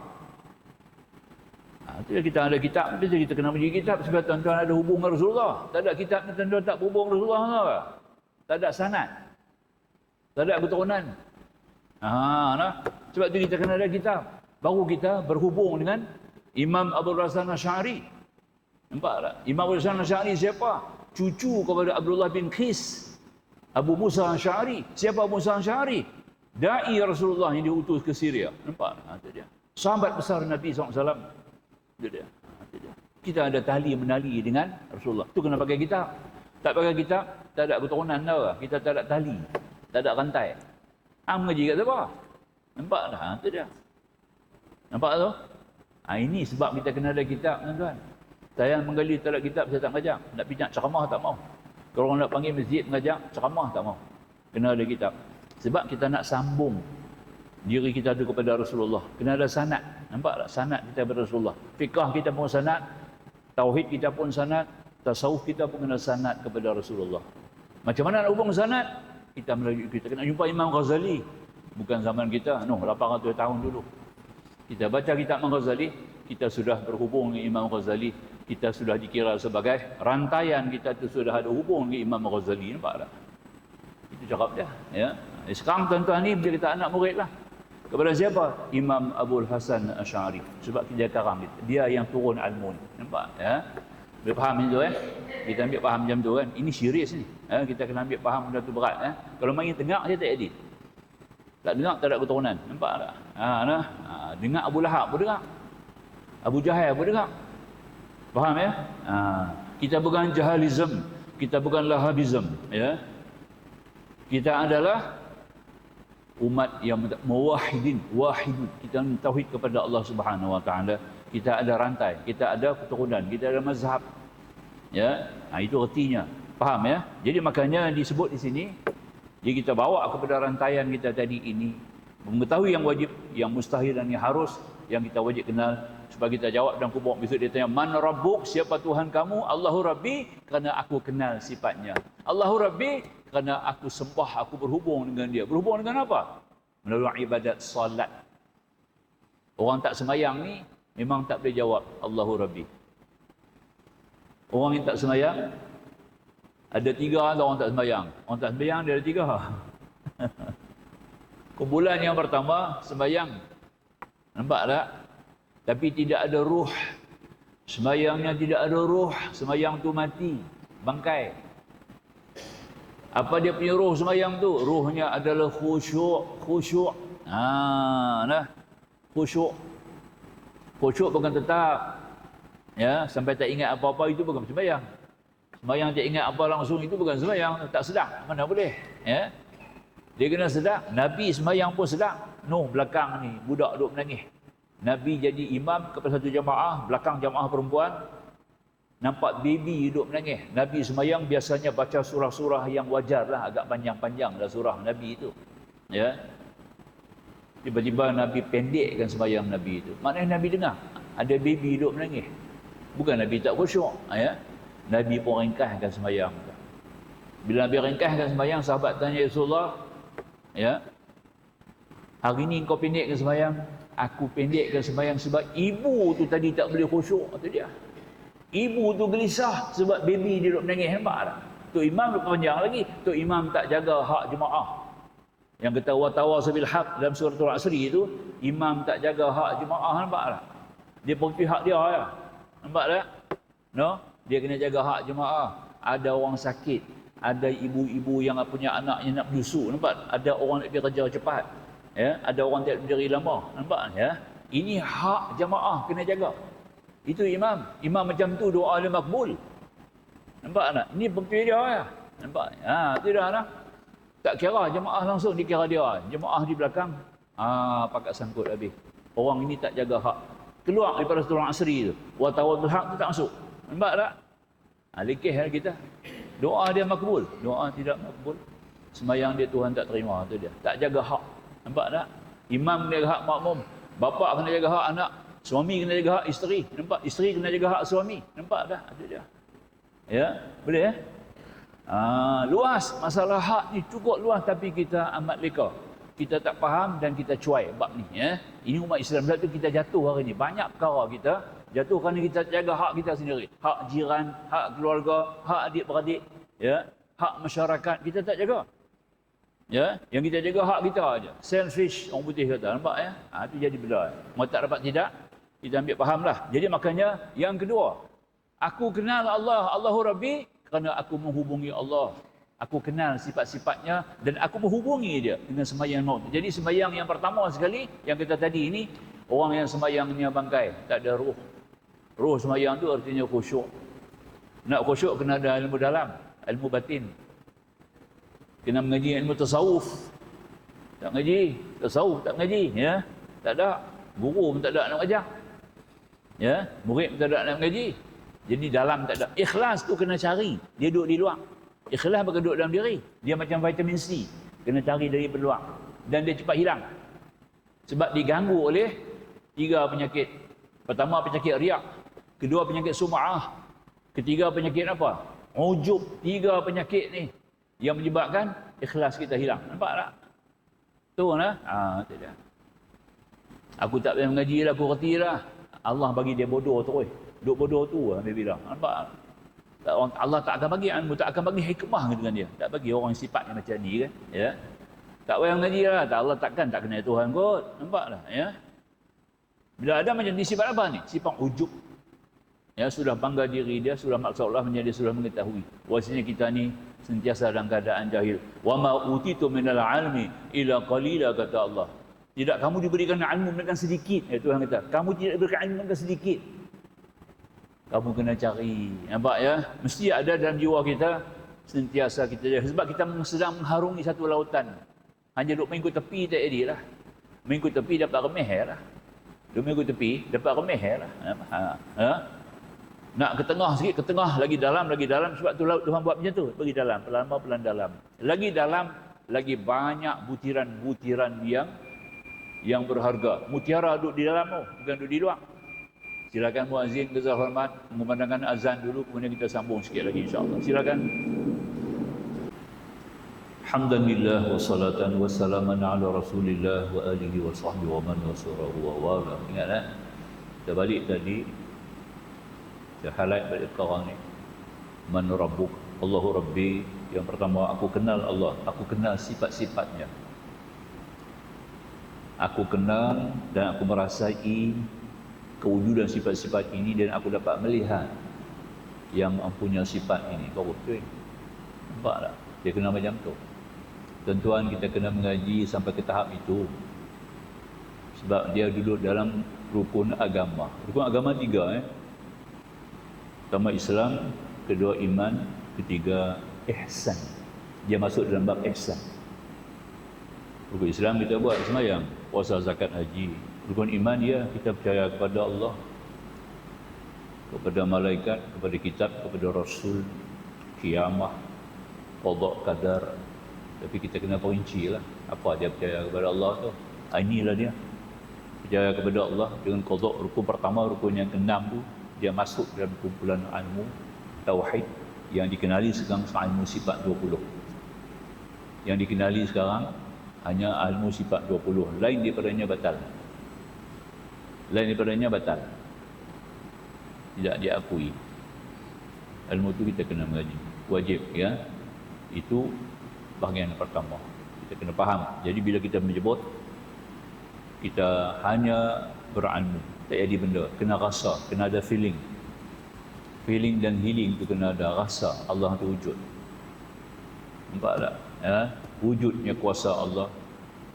Kita ada kitab, kita kena menjadi kitab sebab tuan-tuan ada hubung dengan Rasulullah. Tak ada kitab ni tuan-tuan tak berhubung dengan Rasulullah. Tak ada sanad. Tak ada keturunan. Nah. Sebab tu kita kena ada kitab. Baru kita berhubung dengan Imam Abdul Hasan Asy'ari. Nampak tak? Imam Abdul Hasan Asy'ari siapa? Cucu kepada Abdullah bin Qis. Abu Musa Asy'ari. Siapa Abu Musa Asy'ari? Dai Rasulullah yang diutus ke Syria. Nampak tak? Itu dia. Sahabat besar Nabi SAW. Itu dia. Kita ada tali menali dengan Rasulullah. Itu kena pakai kitab. Tak pakai kitab, tak ada keturunan tau. Kita tak ada tali, tak ada rantai. Mengaji kat siapa? Nampak tak? Itu dia. Nampak tu? Ini sebab kita kena ada kitab, tuan-tuan. Saya menggali tak ada kitab, saya tak mengajar. Nak pergi nak ceramah, tak mau. Kalau orang nak panggil masjid mengajar, ceramah, tak mau. Kena ada kitab. Sebab kita nak sambung diri kita tu kepada Rasulullah. Kena ada sanad. Nampak tak? Sanad kita kepada Rasulullah. Fiqah kita pun sanad. Tauhid kita pun sanad. Tasawuf kita pun kena sanad kepada Rasulullah. Macam mana nak hubung sanad? Kita kena jumpa Imam Ghazali. Bukan zaman kita, 800 tahun dulu. Kita baca kitab Imam Ghazali, kita sudah berhubung dengan Imam Ghazali. kita sudah dikira sebagai rantaian, kita tu sudah ada hubung dengan Imam Ghazali, nampak tak? Itu cakap dia. Ya. Sekarang tuan-tuan ni bila kita anak murid lah. Kepada siapa? Imam Abul Hasan Asy'ari. Sebab dia karam dia yang turun ilmu ni. Nampak? Ya. Boleh faham itu Kita ambil faham macam tu kan. Ini serius ni. Kita kena ambil faham benda tu berat. Kalau main tengah dia tak edit. Tak dengar tak ada keturunan. Nampak tak? Dengar Abu Lahab pun dengar. Abu Jahal pun dengar. Faham ya? Kita bukan jahalism, kita bukan lahabism, ya. Kita adalah umat yang muwahhidin, wahidun. Kita tauhid kepada Allah Subhanahu wa taala. Kita ada rantai, kita ada keturunan, kita ada mazhab. Ya. Itu artinya. Faham ya? Jadi makanya disebut di sini, jadi kita bawa kepada rantaian kita tadi ini, mengetahui yang wajib, yang mustahil dan yang harus, yang kita wajib kenal. Supaya kita jawab dan kubur besok dia tanya, man rabbuk, siapa Tuhan kamu? Allahu Rabbi, kerana aku kenal sifatnya. Allahu Rabbi, kerana aku sembah, aku berhubung dengan dia. Berhubung dengan apa? Melalui ibadat salat. Orang tak semayang ni memang tak boleh jawab Allahu Rabbi. Orang yang tak semayang ada 3 orang tak semayang. Orang tak semayang dia ada 3. Kumpulan yang pertama semayang. Nampak tak? Tapi tidak ada ruh. Semayangnya tidak ada ruh. Semayang tu mati. Bangkai. Apa dia punya ruh semayang tu? Ruhnya adalah khusyuk. Khusyuk. Khusyuk. Khusyuk bukan tetap. Ya, sampai tak ingat apa-apa itu bukan semayang. Semayang tak ingat apa langsung itu bukan semayang. Tak sedang. Mana boleh. Ya. Dia kena sedang. Nabi semayang pun sedang. Nuh belakang ni. Budak duduk menangis. Nabi jadi imam kepada satu jamaah, belakang jamaah perempuan, nampak baby duduk menangis. Nabi semayang biasanya baca surah-surah yang wajar lah, agak panjang-panjang lah surah Nabi itu. Ya. Tiba-tiba Nabi pendekkan semayang Nabi itu. Maknanya Nabi dengar, ada baby duduk menangis. Bukan Nabi tak khusyuk. Ya. Nabi pun ringkaskan semayang. Bila Nabi ringkaskan semayang, sahabat tanya Rasulullah, ya, hari ni kau pendekkan semayang? Aku pendekkan sembahyang sebab ibu tu tadi tak boleh khusyuk, kata dia. Ibu tu gelisah sebab baby dia duduk menangis. Nampak tak? Tu imam duduk panjang lagi. Tu imam tak jaga hak jemaah. Yang kata wa tawasabil haq dalam surah Al-Asri itu, imam tak jaga hak jemaah. Nampak tak? Dia pergi hak dia ya. Nampak tak? No? Dia kena jaga hak jemaah. Ada orang sakit, ada ibu-ibu yang punya anak yang nak bersusu. Nampak? Ada orang nak pergi kerja cepat. Ya, ada orang tak berdiri lama. Nampak ya? Ini hak jemaah kena jaga. Itu imam. Imam macam tu doa dia makbul. Nampak tak? Ini bukti dia ya. Nampak? Itu dah lah. Tak kira jemaah langsung dikira dia. Jemaah di belakang pakat sangkut habis. Orang ini tak jaga hak. Keluar daripada surah Asri tu. Wa tawadul haq tu tak masuk. Nampak tak? Lekeh kita. Doa dia makbul. Doa tidak makbul. Semayang dia Tuhan tak terima. Tu dia. Tak jaga hak. Nampak tak? Imam kena jaga hak makmum. Bapa kena jaga hak anak. Suami kena jaga hak isteri. Nampak? Isteri kena jaga hak suami. Nampak tak? Itu dia. Ya? Boleh ya? Luas. Masalah hak ni cukup luas tapi kita amat leka. Kita tak faham dan kita cuai bab ni. Ya? Ini umat Islam. Sebab tu kita jatuh hari ni. Banyak perkara kita jatuh kerana kita jaga hak kita sendiri. Hak jiran, hak keluarga, hak adik-beradik. Ya? Hak masyarakat. Kita tak jaga. Ya, yang kita jaga hak kita aja. Selfish orang putih kata, nampak ya? Itu jadi benda. Mau tak dapat tidak, kita ambil fahamlah. Jadi makanya yang kedua, aku kenal Allah, Allahu Rabbi, kerana aku menghubungi Allah. Aku kenal sifat-sifatnya dan aku menghubungi dia dengan sembahyang maut. Jadi sembahyang yang pertama sekali yang kita tadi ini, orang yang sembahyangnya bangkai, tak ada ruh. Ruh sembahyang tu artinya khusyuk. Nak khusyuk kena ada ilmu dalam, ilmu batin. Kena mengaji ilmu tasawuf. Tak mengaji tasawuf, tak mengaji, ya. Tak ada. Guru pun tak ada nak ajar. Ya, murid pun tak ada nak mengaji. Jadi dalam tak ada. Ikhlas tu kena cari. Dia duduk di luar. Ikhlas bukan duduk dalam diri. Dia macam vitamin C. Kena cari dari peluang. Dan dia cepat hilang. Sebab diganggu oleh 3 penyakit. Pertama penyakit riak. Kedua penyakit sum'ah. Ketiga penyakit apa? Ujub. 3 penyakit ni yang menyebabkan ikhlas kita hilang. Nampak tak? Tu lah. Itu dia. Aku tak boleh mengaji lah, aku reti lah. Allah bagi dia bodoh terus. Duk bodoh tu Nabi bilang. Nampak? Allah tak akan bagi ilmu, tak akan bagi hikmah dengan dia. Tak bagi orang sifatnya macam ni kan. Ya. Tak payah ngaji lah. Allah takkan tak kenal Tuhan kot. Nampak tak? Ya. Bila ada macam ni sifat apa ni? Sifat ujub. Ya, sudah bangga diri dia, sudah maksud menjadi sudah mengetahui. Bahwasanya kita ni sentiasa dalam keadaan jahil. Wa ma utitu minal ilmi illa qalila, kata Allah. Tidak kamu diberikan ilmu melainkan sedikit. Tuhan kata, kamu tidak diberikan ilmu melainkan sedikit. Kamu kena cari. Nampak ya? Mesti ada dalam jiwa kita sentiasa kita jahil. Sebab kita sedang mengharungi satu lautan. Hanya duduk mengikut tepi tak jadilah. Mengikut tepi dapat remeh lah. Duduk mengikut tepi dapat remeh lah. Nak ke tengah sikit, ke tengah, lagi dalam. Sebab tu laut Tuhan buat macam tu. Pergi dalam, pelan dalam. Lagi dalam, lagi banyak butiran-butiran yang berharga. Mutiara duduk di dalam tu, bukan duduk di luar. Silakan muazzin ke hormat, mengumandangkan azan dulu, kemudian kita sambung sikit lagi insya-Allah. Silakan. Alhamdulillah wassalatan wassalaman ala Rasulillah wa alihi wa sahbihi wa man wasarahu wa wala. Ingat kita balik tadi. Saya highlight balik sekarang ni. Man rabbuk? Allahu Rabbi. Yang pertama, aku kenal Allah. Aku kenal sifat-sifatnya. Aku kenal dan aku merasai kewujudan sifat-sifat ini dan aku dapat melihat yang mempunyai sifat ini. Kau betul? Nampak tak? Dia kena macam tu. Tentuan kita kena mengaji sampai ke tahap itu. Sebab dia duduk dalam rukun agama. Rukun agama 3. Pertama Islam, kedua iman, ketiga ihsan. Dia masuk dalam bab ihsan. Rukun Islam kita buat sembahyang, puasa, zakat, haji. Rukun iman dia kita percaya kepada Allah, kepada malaikat, kepada kitab, kepada rasul, kiamah, qada, qadar. Tapi kita kena perinci lah apa dia percaya kepada Allah tu. Inilah dia percaya kepada Allah dengan qada. Rukun pertama, rukun yang ke-6 tu, dia masuk dalam kumpulan ilmu tauhid yang dikenali sekarang ilmu sifat 20. Yang dikenali sekarang hanya ilmu sifat 20. Lain daripadanya batal. Tidak diakui. Ilmu itu kita kena mengaji. Wajib ya. Itu bahagian pertama. Kita kena faham. Jadi bila kita menyebut, kita hanya berilmu. Tak jadi benda. Kena rasa. Kena ada feeling. Feeling dan healing itu kena ada rasa. Allah itu wujud. Nampak tak? Ya? Wujudnya kuasa Allah.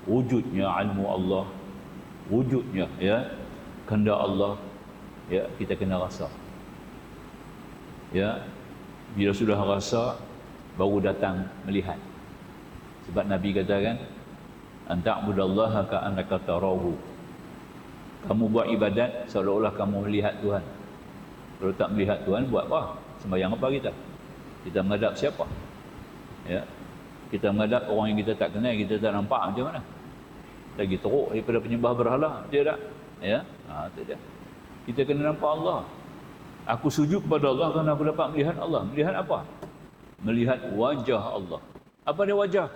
Wujudnya ilmu Allah. Wujudnya ya kehendak Allah. Ya, kita kena rasa. Ya. Bila sudah rasa, baru datang melihat. Sebab Nabi katakan, anta'budallaha ka'annaka tarahu. Kamu buat ibadat seolah-olah kamu melihat Tuhan. Kalau tak melihat Tuhan, buat apa? Sembahyang apa kita? Kita menghadap siapa? Ya. Kita menghadap orang yang kita tak kenal, kita tak nampak macam mana? Lagi teruk daripada penyembah berhala. Dia tak? Ya. Itu dia. Kita kena nampak Allah. Aku sujud kepada Allah kerana aku dapat melihat Allah. Melihat apa? Melihat wajah Allah. Apa dia wajah?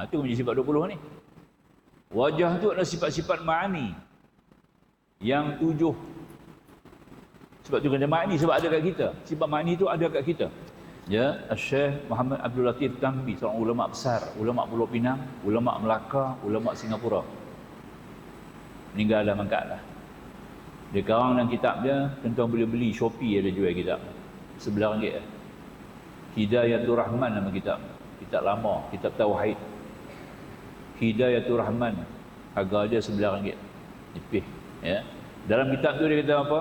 Itu menjadi sifat 20 ni. Wajah tu adalah sifat-sifat ma'ani. Yang 7. Sebab tu kena ma'ani, sebab ada kat kita. Sifat ma'ani tu ada kat kita. Ya, Syekh Muhammad Abdul Latif Tambi, seorang ulama besar, ulama Pulau Pinang, ulama Melaka, ulama Singapura. Meninggal dah mangkat lah. Dia karang dalam kitab dia, tuan-tuan boleh beli, Shopee ada jual kitab. RM11. Hidayatul Rahman nama kitab. Kitab lama, kitab tauhid. Hidayatul Rahman. Harga dia RM11. Lebih. Ya. Dalam kitab tu dia kata apa?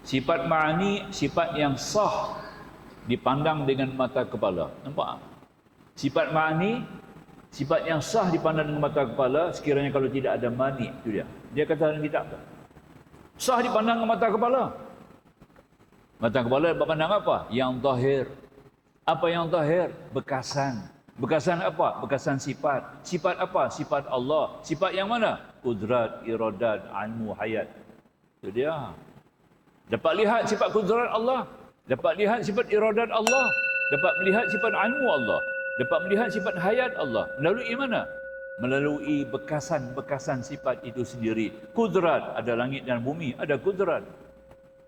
Sifat ma'ani, sifat yang sah dipandang dengan mata kepala. Nampak? Sifat ma'ani, sifat yang sah dipandang dengan mata kepala sekiranya kalau tidak ada mani. Itu dia. Dia kata dalam kitab tu. Sah dipandang dengan mata kepala. Mata kepala berpandang apa? Yang zahir. Apa yang zahir? Bekasan. Bekasan apa? Bekasan sifat. Sifat apa? Sifat Allah. Sifat yang mana? Kudrat, iradat, ilmu, hayat. Itu dia. Dapat lihat sifat kudrat Allah. Dapat lihat sifat iradat Allah. Dapat melihat sifat ilmu Allah. Dapat melihat sifat hayat Allah. Melalui mana? Melalui bekasan-bekasan sifat itu sendiri. Kudrat, ada langit dan bumi, ada kudrat.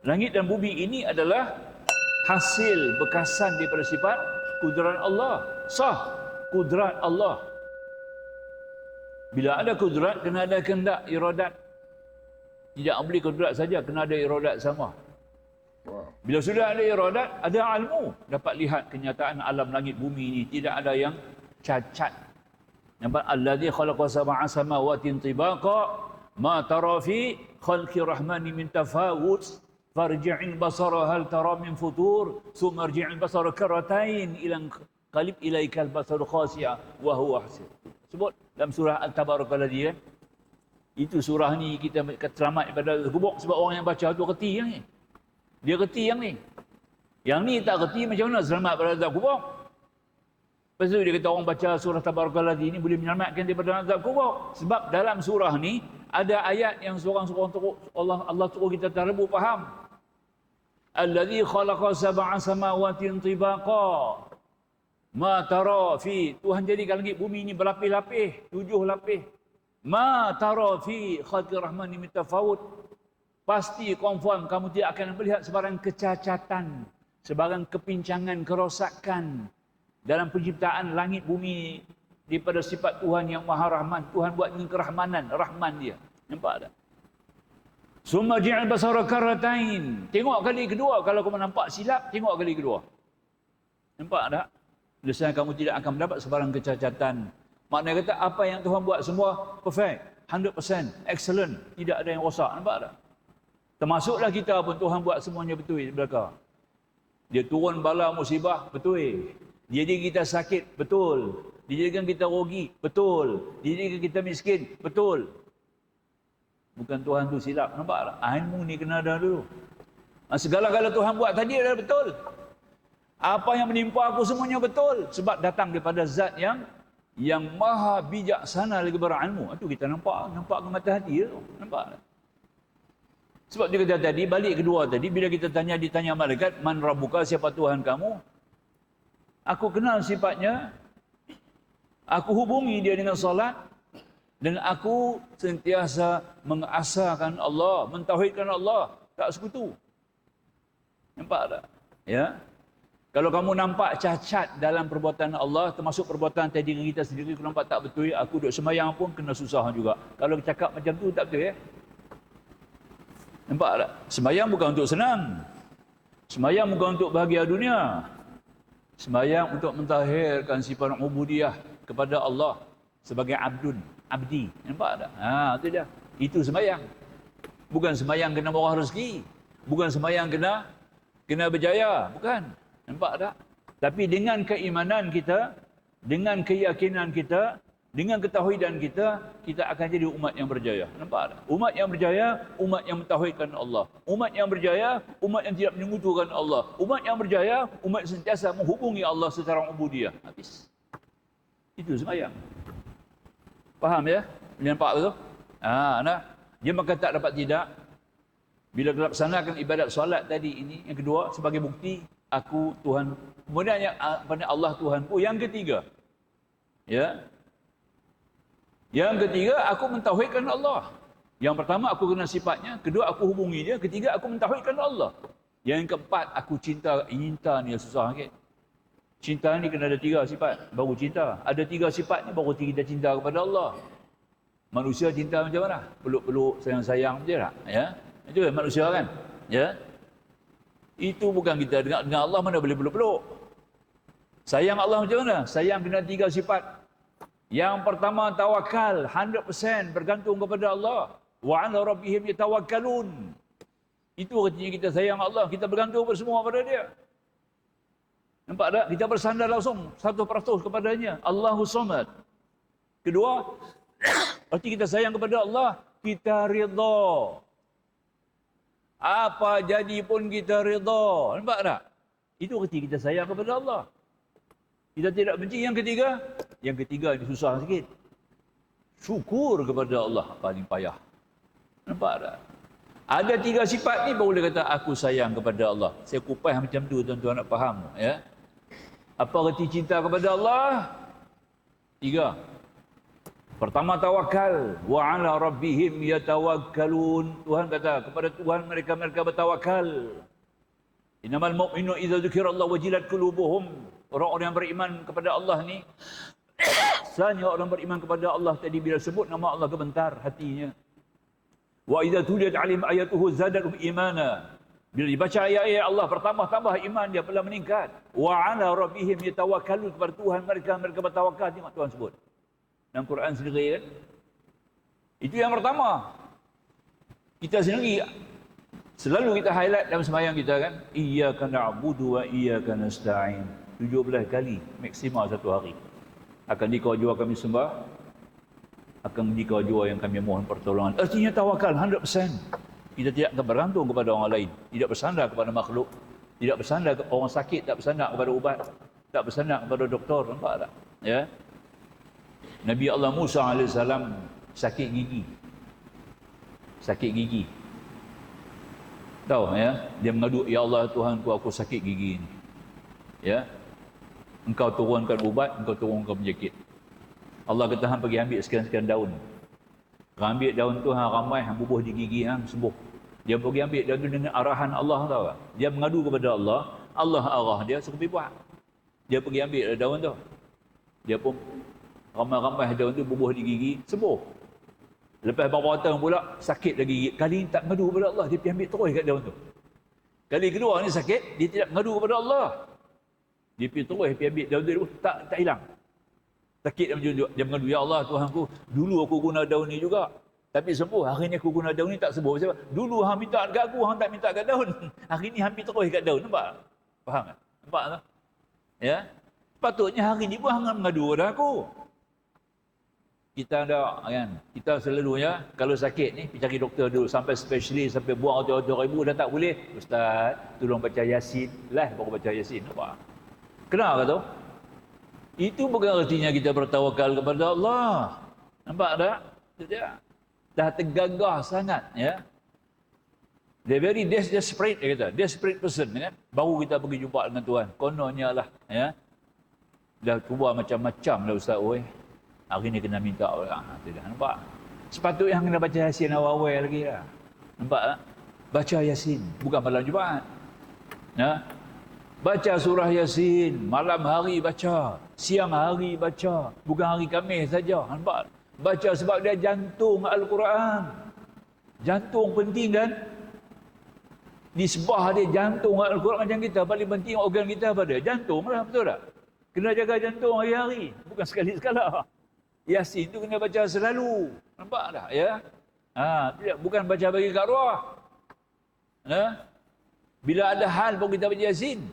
Langit dan bumi ini adalah hasil bekasan daripada sifat kudrat Allah. Sah kudrat Allah. Bila ada kudrat, kena ada kehendak, iradat. Tidak boleh kudrat saja, kena ada iradat sama. Bila sudah ada iradat, ada ilmu. Dapat lihat kenyataan alam langit bumi ini. Tidak ada yang cacat. Nampak? Alladhi khalaqa sab'a samawatin tibaqa ma tara fi khalqi rahmani min tafawut farji'il basara hal tara min futur thumma arji'il basara karatain ila qalib ilaikal basaru khasi'a wa huwa hasir. Sebut dalam surah Al-Tabarakalladi kan. Itu surah ni kita selamat daripada gubuk sebab orang yang baca tu reti yang ni. Dia reti yang ni. Yang ni tak reti macam mana selamat daripada azab kubur. Lepas tu dia kata orang baca surah Tabarakalladi ni boleh menyelamatkan daripada azab kubur. Sebab dalam surah ni ada ayat yang seorang-seorang Allah suruh kita terlebu faham. Allazi khalaqa sab'a samawatin tibaqa ma tara fi, Tuhan jadikan langit bumi ini berlapis-lapis, 7 lapis. Ma tara fi khalqir rahmani min tafawut. Pasti confirm kamu tidak akan melihat sebarang kecacatan, sebarang kepincangan, kerosakan dalam penciptaan langit bumi daripada sifat Tuhan yang Maha Rahman. Tuhan buat dengan kerahmanan, Rahman dia. Nampak tak? Summa ji'al basara karratain. Tengok kali kedua. Kalau kamu nampak silap, tengok kali kedua. Nampak tak? Lesanya kamu tidak akan mendapat sebarang kecacatan. Maknanya kata apa yang Tuhan buat semua perfect, 100%, excellent. Tidak ada yang rosak. Nampak tak? Termasuklah kita pun Tuhan buat semuanya betul di belakang. Dia turun bala musibah, betul. Dia jadikan kita sakit, betul. Dia jadikan kita rugi, betul. Dia jadikan kita miskin, betul. Bukan Tuhan tu silap, nampak tak? Ilmu ni kena ada dulu. Segala-gala Tuhan buat tadi adalah betul. Apa yang menimpa aku semuanya betul. Sebab datang daripada zat yang maha bijaksana lagi berilmu. Itu kita nampak ke mata hati tu. Nampak tak? Sebab dia kata tadi, balik kedua tadi, bila kita ditanya malaikat, man rabbuka, siapa Tuhan kamu? Aku kenal sifatnya. Aku hubungi dia dengan salat. Dan aku sentiasa mengasahkan Allah, mentauhidkan Allah, tak sekutu. Nampak tak? Ya. Kalau kamu nampak cacat dalam perbuatan Allah, termasuk perbuatan tadi dengan kita sendiri, aku nampak tak betul, aku duduk semayang pun kena susah juga. Kalau cakap macam tu tak betul ya. Nampak tak? Semayang bukan untuk senang. Semayang bukan untuk bahagia dunia. Semayang untuk mentahirkan sifat ubudiyah kepada Allah sebagai abdi. Nampak tak? Itu dia. Itu semayang. Bukan semayang kena murah rezeki. Bukan semayang kena berjaya. Bukan. Nampak tak? Tapi dengan keimanan kita, dengan keyakinan kita, dengan ketauhidan kita, kita akan jadi umat yang berjaya. Nampak tak? Umat yang berjaya, umat yang mentauhidkan Allah. Umat yang berjaya, umat yang tidak menyekutukan Allah. Umat yang berjaya, umat yang sentiasa menghubungi Allah secara ubudiyah. Habis. Itu semayang. Faham ya? Nampak tu? Nah. Dia maka tak dapat tidak. Bila laksanakan ibadat solat tadi ini, yang kedua, sebagai bukti, aku Tuhan. Kemudian Allah Tuhanku. Yang ketiga. Ya. Yang ketiga, aku mentauhidkan Allah. Yang pertama, aku kenal sifatnya. Kedua, aku hubungi dia. Ketiga, aku mentauhidkan Allah. Yang keempat, aku cinta ni susah sikit. Cinta ni kena ada 3 sifat, baru cinta. Ada 3 sifat ni, baru kita cinta kepada Allah. Manusia cinta macam mana? Peluk-peluk, sayang-sayang je tak? Ya? Itu kan manusia kan? Ya? Itu bukan kita dengan Allah, mana boleh peluk-peluk. Sayang Allah macam mana? Sayang kena 3 sifat. Yang pertama, tawakal, 100% bergantung kepada Allah. Wa 'ala rabbihim yatawakkalun. Itu artinya kita sayang Allah, kita bergantung semua pada dia. Nampak tak? Kita bersandar langsung 100% kepadanya. Allahu Samad. Kedua, arti kita sayang kepada Allah, kita ridha. Apa jadi pun kita ridha. Nampak tak? Itu arti kita sayang kepada Allah. Kita tidak benci. Yang ketiga ini susah sikit. Syukur kepada Allah paling payah. Nampak tak? Ada 3 sifat ni baru dia kata aku sayang kepada Allah. Saya kupas macam tu tuan-tuan nak faham ya. Apa arti cinta kepada Allah? 3. Pertama tawakal, wa 'ala rabbihim yatawakkalun. Tuhan kata kepada Tuhan mereka bertawakal. Innamal mu'minu idza dzukirallahu wajilat qulubuhum. Orang-orang yang beriman kepada Allah ni, sanya orang beriman kepada Allah tadi bila sebut nama Allah gemetar hatinya. Wa idza tuliyat 'alaihim ayatuhu zadatuhum imana. Bila dibaca ayat-ayat Allah, bertambah-tambah iman dia, pula meningkat. Wa 'ala rabbihim yatawakkalun, kepada Tuhan mereka bertawakal. Tengok Tuhan sebut dalam Quran sendiri kan. Itu yang pertama. Kita sendiri selalu kita highlight dalam sembahyang kita kan, iyyaka na'budu wa iyyaka nasta'in. 17 kali maksimal satu hari. Akan dikau jua kami sembah, akan dikau jua yang kami mohon pertolongan. Artinya tawakal 100%. Kita tidak bergantung kepada orang lain, tidak bersandar kepada makhluk, tidak bersandar kepada orang sakit, tak bersandar kepada ubat, tak bersandar kepada doktor. Nampak tak? Ya. Nabi Allah Musa AS sakit gigi. Sakit gigi. Tahu ya? Dia mengadu, ya Allah Tuhanku, aku sakit gigi ini. Ya. Engkau turunkan ubat, engkau turunkan penyakit. Allah kata hang pergi ambil sekian-sekian daun. Hang ambil daun tu hang ramai, hang bubuh di gigi hang sembuh. Dia pergi ambil daun tu dengan arahan Allah, tahu tak? Dia mengadu kepada Allah, Allah arah dia suruh pergi buat. Dia pergi ambil daun tu. Dia pun ramai-ramai daun tu bubuh di gigi, sembuh. Lepas beberapa tahun pula sakit lagi gigi. Kali ni tak mengadu kepada Allah, dia pergi ambil terus kat daun tu. Kali kedua ni sakit, dia tidak mengadu kepada Allah. Dia pergi terus ambil daun tu, tak hilang. Sakit dia mengadu, ya Allah Tuhanku, dulu aku guna daun ni juga, tapi sembuh. Hari ni aku guna daun ni tak sembuh. Sebab dulu hang minta dekat aku, hang tak minta kat daun. Hari ni hang pergi terus kat daun. Nampak? Faham tak? Nampak tak? Ya? Patutnya hari ni pun hang mengadu kepada aku. Kita ada kan, kita selalunya kalau sakit ni pergi cari doktor dulu sampai spesialis, sampai buang otot-otot ribu dah tak boleh. Ustaz, tolong baca Yasin. Lah baru baca Yasin. Nampak? Kenapa tu? Itu bukan artinya kita bertawakal kepada Allah. Nampak tak? Itu dia. Dah tergagah sangat ya. Dia very desperate, dia kata. Desperate person kan. Baru kita pergi jumpa dengan Tuhan. Kononnya lah ya. Dah cuba macam-macam lah Ustaz. Oi. Hari ni kena minta orang. Itu dah. Nampak? Sepatutnya kena baca Yasin awal-awal lagi lah. Nampak tak? Baca Yasin. Bukan malam Jumaat. Ya. Baca surah Yasin. Malam hari baca. Siang hari baca. Bukan hari Khamis saja. Nampak? Baca sebab dia jantung Al-Quran. Jantung penting kan? Nisbah dia jantung Al-Quran macam kita. Paling penting organ kita apa dia? Jantung lah. Betul tak? Kena jaga jantung hari-hari. Bukan sekali-sekala. Yasin tu kena baca selalu. Nampak tak? Ya? Tidak, bukan baca bagi kat ruah. Bila ada hal pun kita baca Yasin.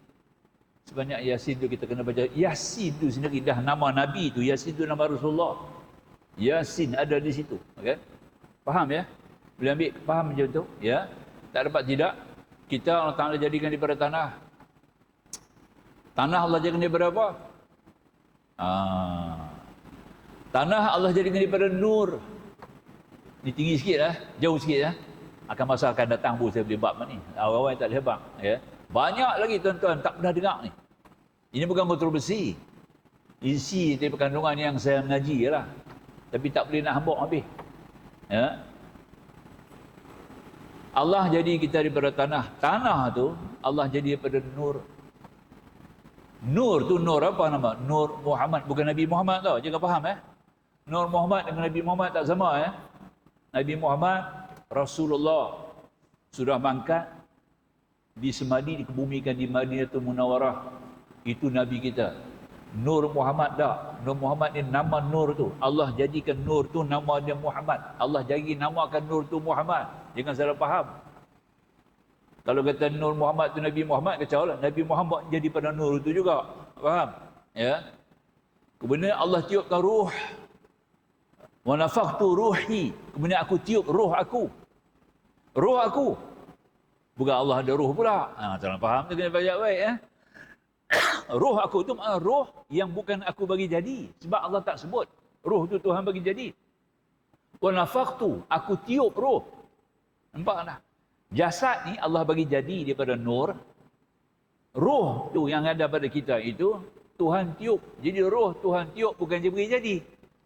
Sebanyak Yasin tu kita kena baca. Yasin tu sendiri dah nama Nabi tu. Yasin tu nama Rasulullah. Yasin ada di situ. Okay? Faham ya? Bila ambil faham macam tu. Ya? Tak dapat tidak. Kita Allah Ta'ala jadikan daripada tanah. Tanah Allah jadikan daripada apa? Tanah Allah jadikan daripada nur. Ni tinggi sikit lah. Jauh sikit lah. Akan masa akan datang pun saya boleh bab ni. Awal-awal tak boleh bab. Ya? Banyak lagi tuan-tuan tak pernah dengar ni. Ini bukan kontroversi. Isi daripada kandungan yang saya mengaji lah. Tapi tak boleh nak hambuk habis. Ya? Allah jadi kita daripada tanah. Tanah tu Allah jadi daripada nur. Nur tu nur apa nama? Nur Muhammad. Bukan Nabi Muhammad tau. Jangan faham Nur Muhammad dengan Nabi Muhammad tak sama Nabi Muhammad Rasulullah sudah mangkat disemadi dikebumikan di Madinatul Munawwarah. Itu Nabi kita. Nur Muhammad tak. Nur Muhammad ni nama nur tu. Allah jadikan nur tu nama dia Muhammad. Allah jadi namakan nur tu Muhammad. Jangan salah faham. Kalau kata Nur Muhammad tu Nabi Muhammad, kacau lah. Nabi Muhammad jadi pada nur tu juga. Faham? Ya. Kemudian Allah tiupkan ruh. Wa nafakhtu ruhi. Kemudian aku tiup roh aku. Roh aku. Bukan Allah ada roh pula. Jangan faham tu kena baik-baik Roh aku tu makna roh yang bukan aku bagi jadi. Sebab Allah tak sebut. Roh tu Tuhan bagi jadi. Wa nafakhtu. Aku tiup roh. Nampak tak? Jasad ni Allah bagi jadi daripada nur. Roh tu yang ada pada kita itu Tuhan tiup. Jadi roh Tuhan tiup bukan dia bagi jadi.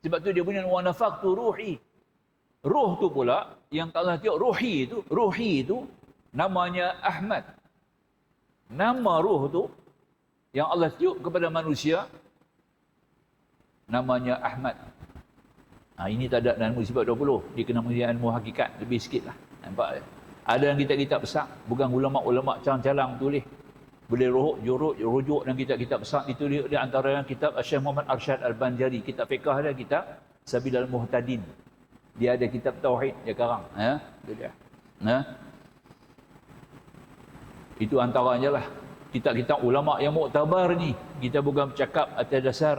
Sebab tu dia punya wa nafaqtu ruhi. Ruh tu pula yang Allah tiup ruhi itu namanya Ahmad. Nama ruh tu yang Allah tiup kepada manusia namanya Ahmad. Ini tak ada dalam Musibah 20. Dia kena menjadi ilmu hakikat lebih sikit lah. Nampak? Ada yang kitab-kitab besar, bukan ulama-ulama calang-calang tulis. Boleh rujuk dalam kitab-kitab besar ditulis di antara kitab Syekh Muhammad Arsyad Al-Banjari, kitab fiqh ada, kitab Sabilal Muhtadin. Dia ada kitab tauhid dia karang, itu dia. Itu antaranya lah kitab-kitab ulama yang muktabar ni. Kita bukan bercakap atas dasar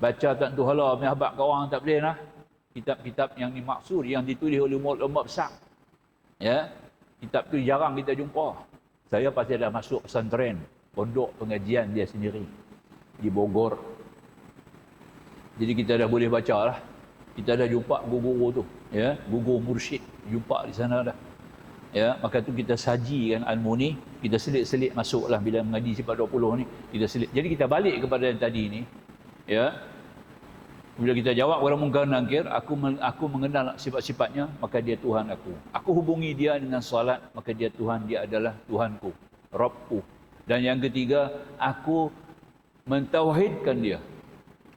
baca tak tentu hala habaq kat orang, tak boleh lah. Kitab-kitab yang dimaksud yang ditulis oleh ulama besar. Ya. Kitab tu jarang kita jumpa. Saya pasti dah masuk pesantren, pondok pengajian dia sendiri di Bogor. Jadi kita dah boleh baca lah. Kita dah jumpa guru-guru tu, ya, guru mursyid jumpa di sana dah. Ya, maka tu kita sajikan ilmu ni, kita selit-selit masuklah bila mengaji sifat 20 ni, kita selit. Jadi kita balik kepada yang tadi ni, ya. Bila kita jawab kepada mungkar nakir, aku mengenal sifat-sifatnya, maka dia Tuhan aku. Aku hubungi dia dengan solat, maka dia Tuhan, dia adalah Tuhanku, Rabbku. Dan yang ketiga, aku mentauhidkan dia.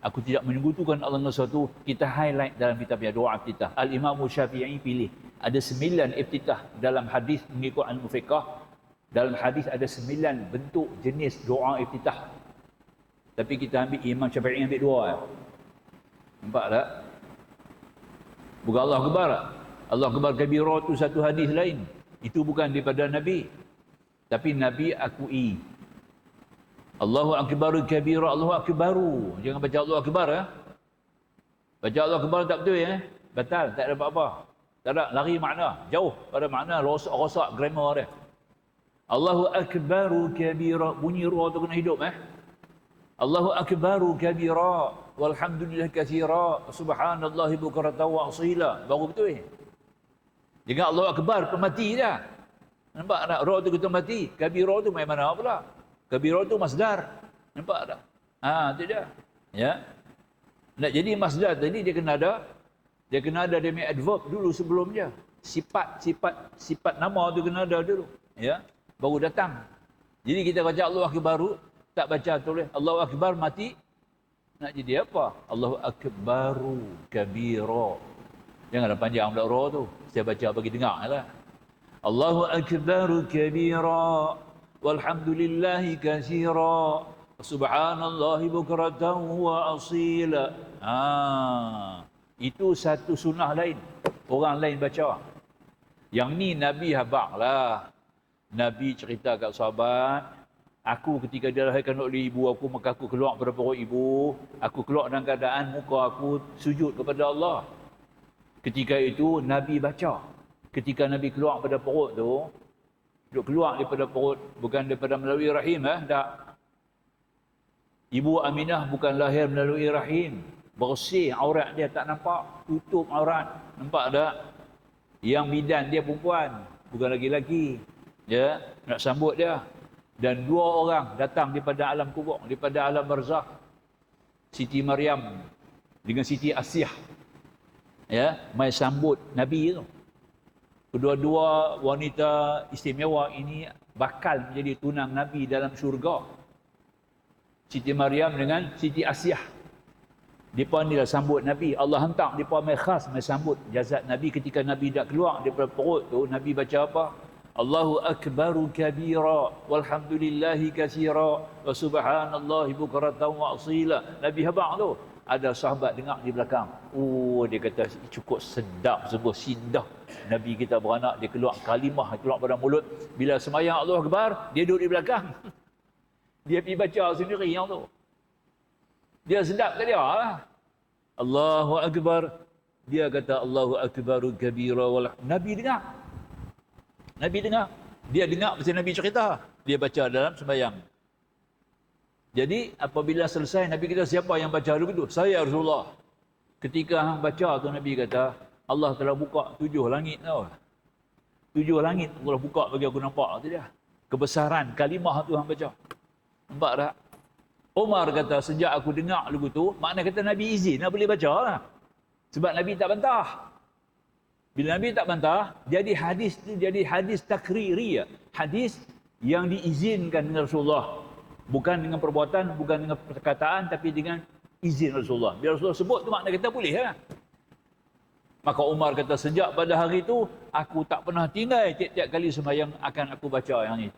Aku tidak menyekutukan Allah dengan sesuatu. Kita highlight dalam kitabnya doa kita. Al-Imam Syafi'i pilih. Ada 9 iftitah dalam hadis mengikut ilmu fiqh. Dalam hadis ada 9 bentuk jenis doa iftitah. Tapi kita ambil Imam Syafi'i ambil 2. Nampak tak? Bukan Allah Akbar. Allah Akbar kabira tu satu hadis lain. Itu bukan daripada Nabi. Tapi Nabi akui. Allahu Akbar kabira, Allahu Akbaru. Jangan baca Allahu Akbar ya. Baca Allahu Akbar tak betul ya. Batal, tak ada apa-apa. Tak ada, lari makna. Jauh pada makna, rosak grammar dia. Allahu Akbaru kabira. Bunyi ruh tu kena hidup Allahu Akbaru kabira. Walhamdulillah katsira. Subhanallahi bukratan wa asila. Baru betul Jangan Allahu Akbar, mati dah. Nampak tak? Roh tu kita mati. Kabira tu main mana pula? Kabira tu masdar. Nampak tak? Itu dia. Ya. Nak jadi masdar tadi dia kena ada dia punya adverb dulu sebelum dia. Sifat nama tu kena ada dulu. Ya. Baru datang. Jadi kita baca Allahu Akbar, tak baca tulis Allahu Akbar mati. Nak jadi apa? Allahu Akbaru kabira. Jangan ada panjang pula roh tu. Saya baca bagi dengar lah. Allahu Akbaru kabira. Walhamdulillahi katsira. Subhanallahi bukratan wa asila. Itu satu sunnah lain. Orang lain baca. Yang ni Nabi habaq lah. Nabi cerita kat sahabat, aku ketika dilahirkan oleh ibu aku, maka aku keluar pada perut ibu. Aku keluar dalam keadaan muka aku sujud kepada Allah. Ketika itu Nabi baca. Ketika Nabi keluar pada perut tu, keluar daripada perut, bukan daripada melalui rahim tak. Ibu Aminah bukan lahir melalui rahim. Bersih aurat dia tak nampak, tutup aurat. Nampak tak? Yang bidan dia perempuan, bukan laki-laki. Ya, nak sambut dia. Dan 2 orang datang daripada alam kubur, daripada alam barzakh. Siti Maryam dengan Siti Asyah. Ya, mai sambut Nabi tu. Kedua-dua wanita istimewa ini bakal menjadi tunang Nabi dalam syurga. Siti Maryam dengan Siti Asyah. Mereka ni lah sambut Nabi. Allah hantar mereka mai khas mai sambut jazat Nabi ketika Nabi dah keluar daripada perut tu. Nabi baca apa? Allahu Akbaru kabira. Walhamdulillahi katsira. Wa subhanallahi bukratan wa asila. Nabi habaq tu. Ada sahabat dengar di belakang. Dia kata cukup sedap sebuah sindah. Nabi kita beranak, dia keluar kalimah, keluar pada mulut. Bila semayang Allahu Akbar, dia duduk di belakang. Dia pergi baca sendiri yang tu. Dia sedap ke dia lah. Allahu Akbar. Dia kata Allahu Akbaru kabira. Nabi dengar. Dia dengar pasal Nabi cerita. Dia baca dalam sembahyang. Jadi apabila selesai, Nabi kata siapa yang baca dulu itu? Saya Rasulullah. Ketika hang baca tu Nabi kata, Allah telah buka 7 langit tau. 7 langit Allah buka bagi aku nampak tu dia. Kebesaran kalimah tu hang baca. Nampak tak? Umar kata sejak aku dengar lagu tu, makna kata Nabi izin nak boleh baca lah. Sebab Nabi tak bantah. Bila Nabi tak bantah, jadi hadis itu jadi hadis takriri. Hadis yang diizinkan dengan Rasulullah. Bukan dengan perbuatan, bukan dengan perkataan, tapi dengan izin Rasulullah. Bila Rasulullah sebut tu makna kita boleh lah. Maka Umar kata, sejak pada hari itu, aku tak pernah tinggal tiap-tiap kali sembahyang akan aku baca yang ni.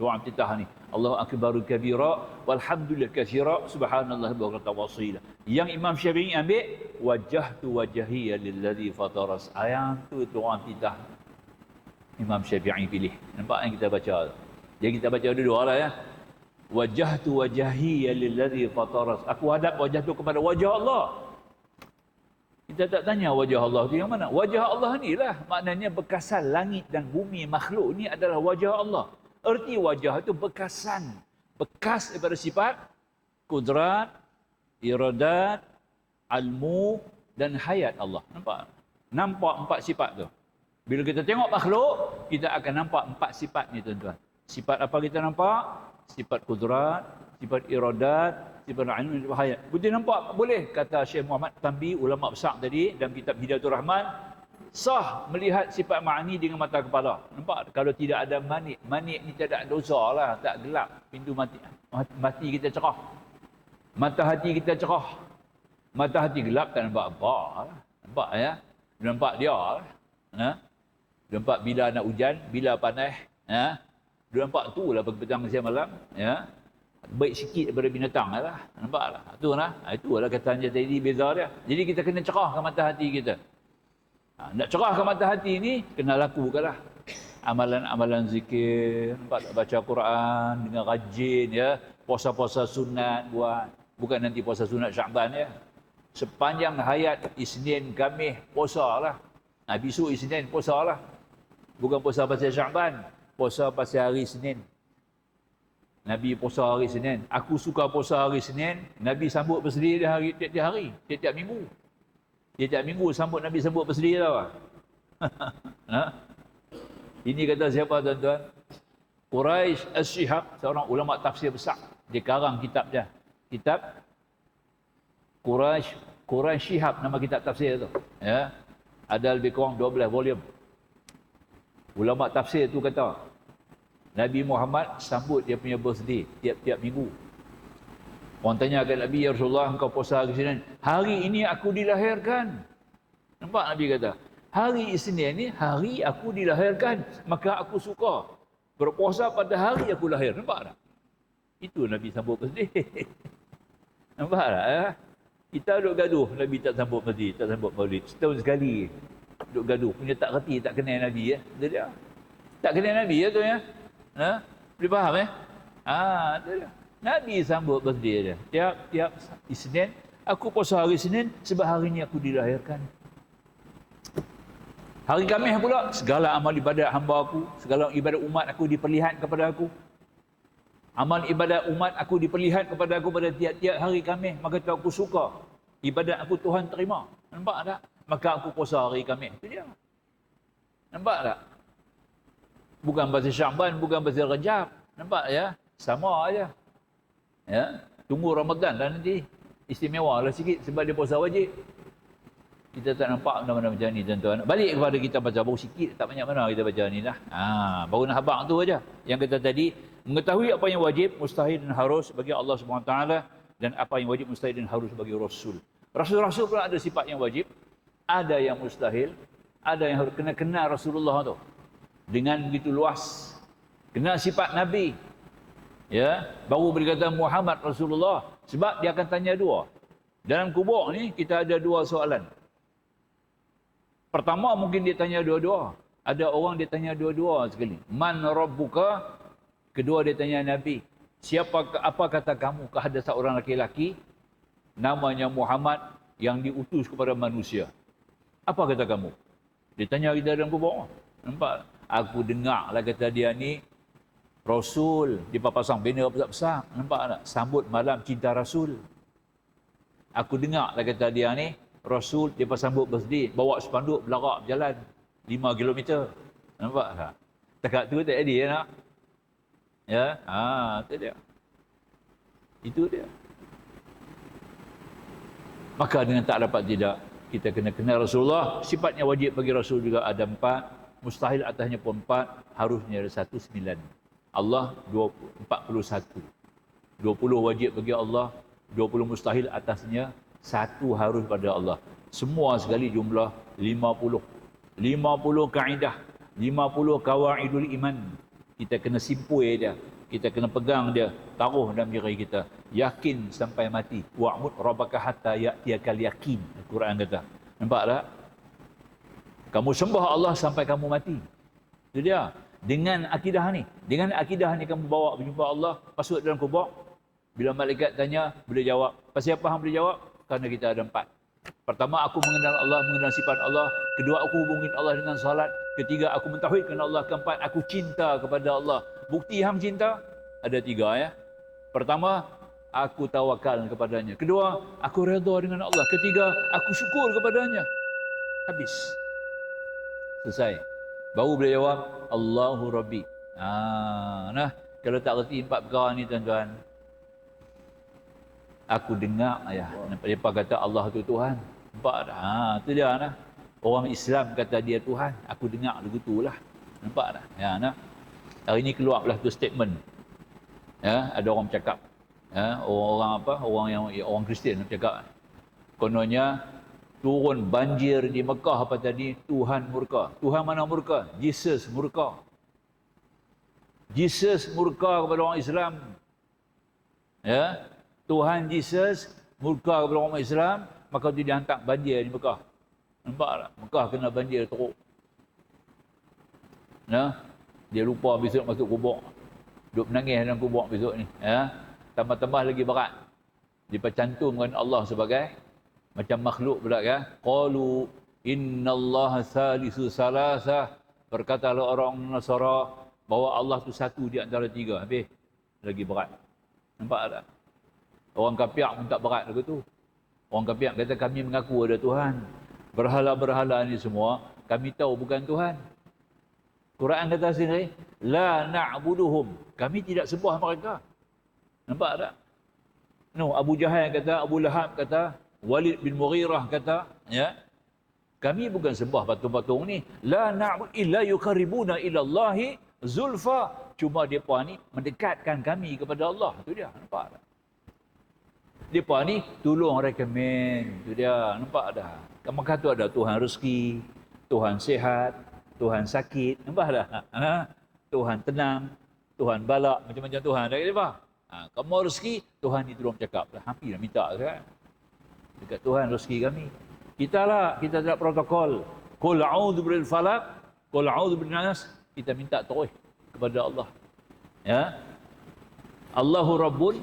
Doa iftitah ni. Allahu akbaru kabira walhamdulillah katsira subhanallah bukratan wasila. Yang Imam Syafi'i ambil wajjahtu wajhiya lilladzi fataras. Ayat tu doa iftitah. Imam Syafi'i pilih. Nampak yang kita baca. Jadi kita baca dua-dua lah ya. Wajjahtu wajhiya lilladzi fataras. Aku hadap wajah tu kepada wajah Allah. Kita tak tanya wajah Allah tu yang mana. Wajah Allah ni lah. Maknanya bekasan langit dan bumi makhluk ni adalah wajah Allah. Erti wajah itu bekasan. Bekas daripada sifat kudrat, iradat, ilmu dan hayat Allah. Nampak? Nampak empat sifat tu. Bila kita tengok makhluk, kita akan nampak empat sifat ni tuan-tuan. Sifat apa kita nampak? Sifat kudrat, sifat iradat, sifat ilmu dan hayat. Boleh nampak? Boleh. Kata Syekh Muhammad Tambi, ulama besar tadi dalam kitab Hidayatul Rahman, sah melihat sifat ma'ani dengan mata kepala. Nampak? Kalau tidak ada manik. Manik ni tak ada dosa lah. Tak gelap. Pintu mati kita cerah. Mata hati kita cerah. Mata hati gelap tak nampak apa lah. Nampak ya? Nampak dia lah. Ha? Nampak bila nak hujan, bila panas. Ha? Nampak tu lah petang siang malam. Ya? Baik sikit daripada binatang lah. Nampak lah. Itu lah. Itu lah katanya tadi beza dia. Jadi kita kena cerahkan mata hati kita. Nak cerahkan mata hati ni, kena lakukanlah amalan-amalan zikir, baca Quran dengan rajin ya, puasa-puasa sunat buat, bukan nanti puasa sunat Syaban ya. Sepanjang hayat Isnin, Khamis puasalah. Besok Isnin puasalah. Bukan puasa pasal Syaban, puasa pasal hari Isnin. Nabi puasa hari Isnin. Aku suka puasa hari Isnin, Nabi sambut bersedih hari tiap-tiap hari, tiap-tiap minggu. Tiap minggu sambut Nabi sambut bersedih tau. Ha? Ini kata siapa tuan-tuan? Quraisy As-Shihab, seorang ulama tafsir besar. Dia karang kitab dia. Kitab Quraisy Shihab nama kitab tafsir tu. Ya. Ada lebih kurang 12 volume. Ulama tafsir tu kata Nabi Muhammad sambut dia punya birthday tiap-tiap minggu. Orang tanya kat Nabi, ya Rasulullah, engkau puasa hari Isnin. Hari ini aku dilahirkan. Nampak Nabi kata, hari Isnin ni hari aku dilahirkan. Maka aku suka berpuasa pada hari aku lahir. Nampak tak? Itu Nabi sambut birthday. Nampak tak? Ya? Kita duduk gaduh, Nabi tak sambut birthday, tak sambut maulid. Setahun sekali duduk gaduh. Punya tak reti, tak kenal Nabi. Ya? Dia. Tak kenal Nabi ya tu ya? Ha? Boleh faham ya? Itu dia. Nabi sambut birthday dia. Tiap Isnin, aku puasa hari Isnin sebab hari ini aku dilahirkan. Hari Khamis pula, segala amal ibadat hamba aku, segala ibadat umat aku diperlihat kepada aku. Amal ibadat umat aku diperlihat kepada aku pada tiap-tiap hari Khamis, maka tu aku suka. Ibadat aku Tuhan terima. Nampak tak? Maka aku puasa hari Khamis. Itu dia. Nampak tak? Bukan pasal Syaban, bukan pasal Rajab. Nampak ya? Sama aja. Ya, tunggu Ramadan lah nanti. Istimewa lah sikit sebab dia puasa wajib. Kita tak nampak benda-benda macam ni tuan-tuan. Balik kepada kita baca baru sikit, tak banyak mana kita baca ni lah. Baru nak habaq tu aja. Yang kata tadi, mengetahui apa yang wajib, mustahil dan harus bagi Allah SWT dan apa yang wajib, mustahil dan harus bagi Rasul. Rasul-Rasul pula ada sifat yang wajib, ada yang mustahil, ada yang harus kena Rasulullah tu. Dengan begitu luas. Kena sifat Nabi. Ya, baru berkata Muhammad Rasulullah sebab dia akan tanya dua. Dalam kubur ni kita ada dua soalan. Pertama mungkin dia tanya dua-dua. Ada orang dia tanya dua-dua sekali. Man rabbuka? Kedua dia tanya Nabi. Apa kata kamu kepada seorang laki-laki namanya Muhammad yang diutus kepada manusia? Apa kata kamu? Dia tanya kita dalam kubur. Nampak? Aku dengar lah kata dia ni Rasul, dia pasang banner besar-besar. Nampak tak? Sambut malam cinta Rasul. Aku dengar lah kata dia ni, Rasul, dia sambut birthday, bawa spanduk berlarak berjalan 5 km. Nampak tak? Dekat tu tak ada nak. Ya, itu dia. Itu dia. Maka dengan tak dapat tidak, Kita kena kenal Rasulullah. Sifatnya wajib bagi Rasul juga ada 4. Mustahil atasnya pun 4. Harusnya ada 1, 9. Allah 41. 20 wajib bagi Allah. 20 mustahil atasnya. 1 harus pada Allah. Semua sekali jumlah 50. 50 kaedah. 50 kawaidul iman. Kita kena simpui dia. Kita kena pegang dia. Taruh dalam diri kita. Yakin sampai mati. Wa'mud rabbaka hatta ya'tiyakal yakin. Al-Quran kata. Nampak tak? Kamu sembah Allah sampai kamu mati. Itu dia. Dengan akidah ni. Dengan akidah ni kamu bawa berjumpa Allah. Masuk dalam kubur. Bila malaikat tanya, boleh jawab. Pasal apa hang boleh jawab? Kerana kita ada 4. Pertama, aku mengenal Allah, mengenal sifat Allah. Kedua, aku hubungi Allah dengan salat. Ketiga, aku mentauhidkan Allah. Keempat, aku cinta kepada Allah. Bukti hang cinta? Ada 3 ya. Pertama, aku tawakal kepadanya. Kedua, aku redha dengan Allah. Ketiga, aku syukur kepadanya. Habis. Selesai. Baru boleh jawab, Allahu Rabbi. Nah, kalau tak reti 4 perkara ni tuan-tuan. Aku dengar ya. Mereka kata Allah tu Tuhan. Nampak dah. Itu dia nah. Orang Islam kata dia Tuhan. Aku dengar begitulah. Nampak dah. Ya nah. Hari ni keluar pula tu statement. Ya, ada orang bercakap. Ya, orang apa? Orang Kristian bercakap. Kononnya turun banjir di Mekah apa tadi? Tuhan murka. Tuhan mana murka? Jesus murka. Jesus murka kepada orang Islam. Ya. Tuhan Jesus murka kepada orang Islam, maka dia hantar banjir di Mekah. Nampak tak? Mekah kena banjir teruk. Nah, dia lupa besok masuk kubur. Duk menangis dalam kubur besok ni. Ya. Tambah-tambah lagi berat. Dipercantumkan Allah sebagai macam makhluk pula kan. Qalu innallaha salisu salasah. Berkatalah orang Nasara bahawa Allah tu satu di antara 3. Habis lagi berat. Nampak tak? Orang kafir pun tak berat lagu tu. Orang kafir kata kami mengaku ada Tuhan. Berhala-berhala ni semua kami tahu bukan Tuhan. Quran kata sini, la na'buduhum. Kami tidak sembah mereka. Nampak tak? No, Abu Jahal kata, Abu Lahab kata, Walid bin Mughirah kata, ya. Kami bukan sembah patung-patung ni. La na'bud illa yuqarribuna ila Allahi zulfa. Cuma depa ni mendekatkan kami kepada Allah. Itu dia. Nampak tak? Depa ni tolong rekomen. Itu dia. Nampak dah. Maka tu ada Tuhan rezeki, Tuhan sihat, Tuhan sakit. Nampak dah? Tuhan tenang, Tuhan balak, macam-macam Tuhan. Tak kira apa? Kamu rezeki, Tuhan ni tolong cakap. Hampir dah minta kan? Dekat Tuhan rezeki kami. Kita lah, kita tak protokol. Qul a'udzu birabbil falaq, qul a'udzu birabbin nas. Kita minta terus kepada Allah. Ya. Allahu Rabbun,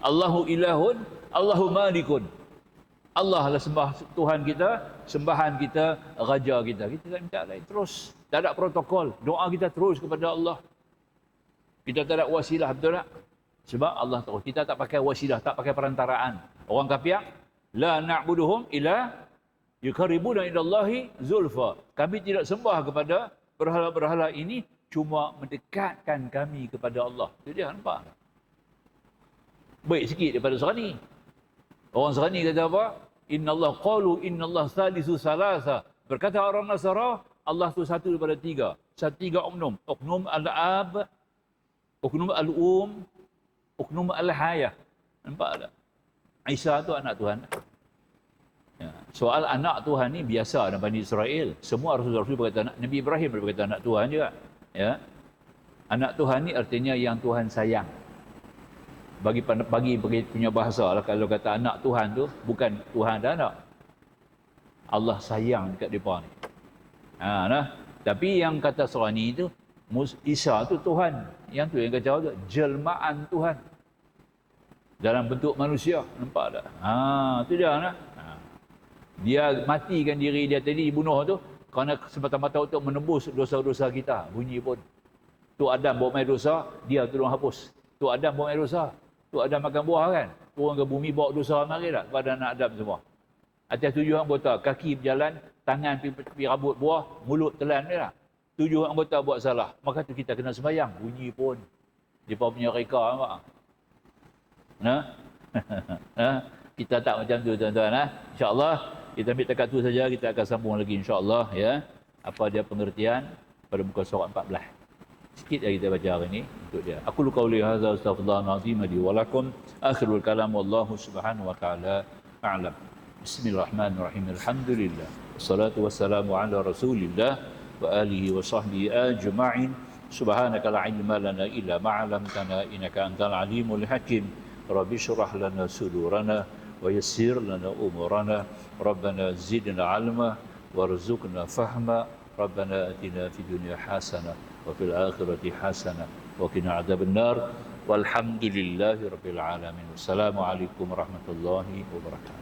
Allahu Ilahun, Allahu Malikun. Allah lah sembah Tuhan kita, sembahan kita, raja kita. Kita tak minta lain terus. Tak ada protokol. Doa kita terus kepada Allah. Kita tak ada wasilah, betul tak? Sebab Allah tahu. Kita tak pakai wasilah, tak pakai perantaraan. Orang kafir, la na'buduhum ila yuqarribuna ila Allahi zulfa. Kami tidak sembah kepada berhala-berhala ini, cuma mendekatkan kami kepada Allah. Itu dia, nampak? Baik sikit daripada Serani. Orang Serani kata apa? Innallah qalu innallah salisu salasa. Berkata orang Nasara, Allah tu satu daripada 3. Satu 3 oknum. Oknum al-ab, oknum al-um, oknum al-hayah. Nampak tak? Isa tu anak Tuhan. Ya. Soal anak Tuhan ni biasa dalam Bani Israel. Semua Rasul-Rasul berkata anak. Nabi Ibrahim berkata anak Tuhan juga. Ya. Anak Tuhan ni artinya yang Tuhan sayang. Bagi punya bahasa lah, kalau kata anak Tuhan tu bukan Tuhan dan anak. Allah sayang dekat depa ni. Nah. Tapi yang kata Serani tu Isa tu Tuhan. Yang tu yang kacau tu jelmaan Tuhan. Dalam bentuk manusia. Nampak tak? Tu dia nah. Dia matikan diri dia tadi dibunuh tu kerana semata-mata untuk menebus dosa-dosa kita. Bunyi pun. Tu Adam buat main dosa, dia tolong hapus. Tu Adam buat main dosa. Tu Adam makan buah kan? Turun ke bumi bawa dosa mari tak kepada anak Adam semua. Atas 7 anggota, kaki berjalan, tangan pergi rambut buah, mulut telan dia tak? 7 anggota buat salah. Maka tu kita kena sembahyang. Bunyi pun. Dia punya reka nampak? Nah. Kita tak macam tu tuan-tuan. InsyaAllah kita ambil dekat tu saja, kita akan sambung lagi insya-Allah ya. Apa dia pengertian pada muka surat 14. Sikit yang kita baca hari ini untuk dia. Aku qauli hadza astaghfirullahal azim li wa lakum. Akhirul kalam wallahu subhanahu wa ta'ala a'lam. Bismillahirrahmanirrahim. Alhamdulillah. Wassalatu wassalamu ala Rasulillah wa alihi wa sahbihi ajma'in. Subhanaka la ilma lana illa ma 'allamtana innaka antal alimul hakim. Rabbi shrah lana sudurana wa yassir lana umurana. Rabbana zidna 'ilma warzuqna fahma. Rabbana atina fid dunya hasanah wa fil akhirati hasanah wa qina adzabannar. Walhamdulillahi rabbil alamin. Wassalamualaikum warahmatullahi wabarakatuh.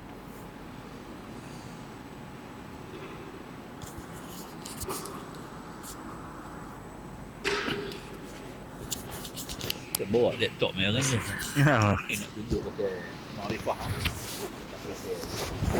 Kita bawa laptop merah ni. Nak tunjuk pakai makrifah. Tak selesai.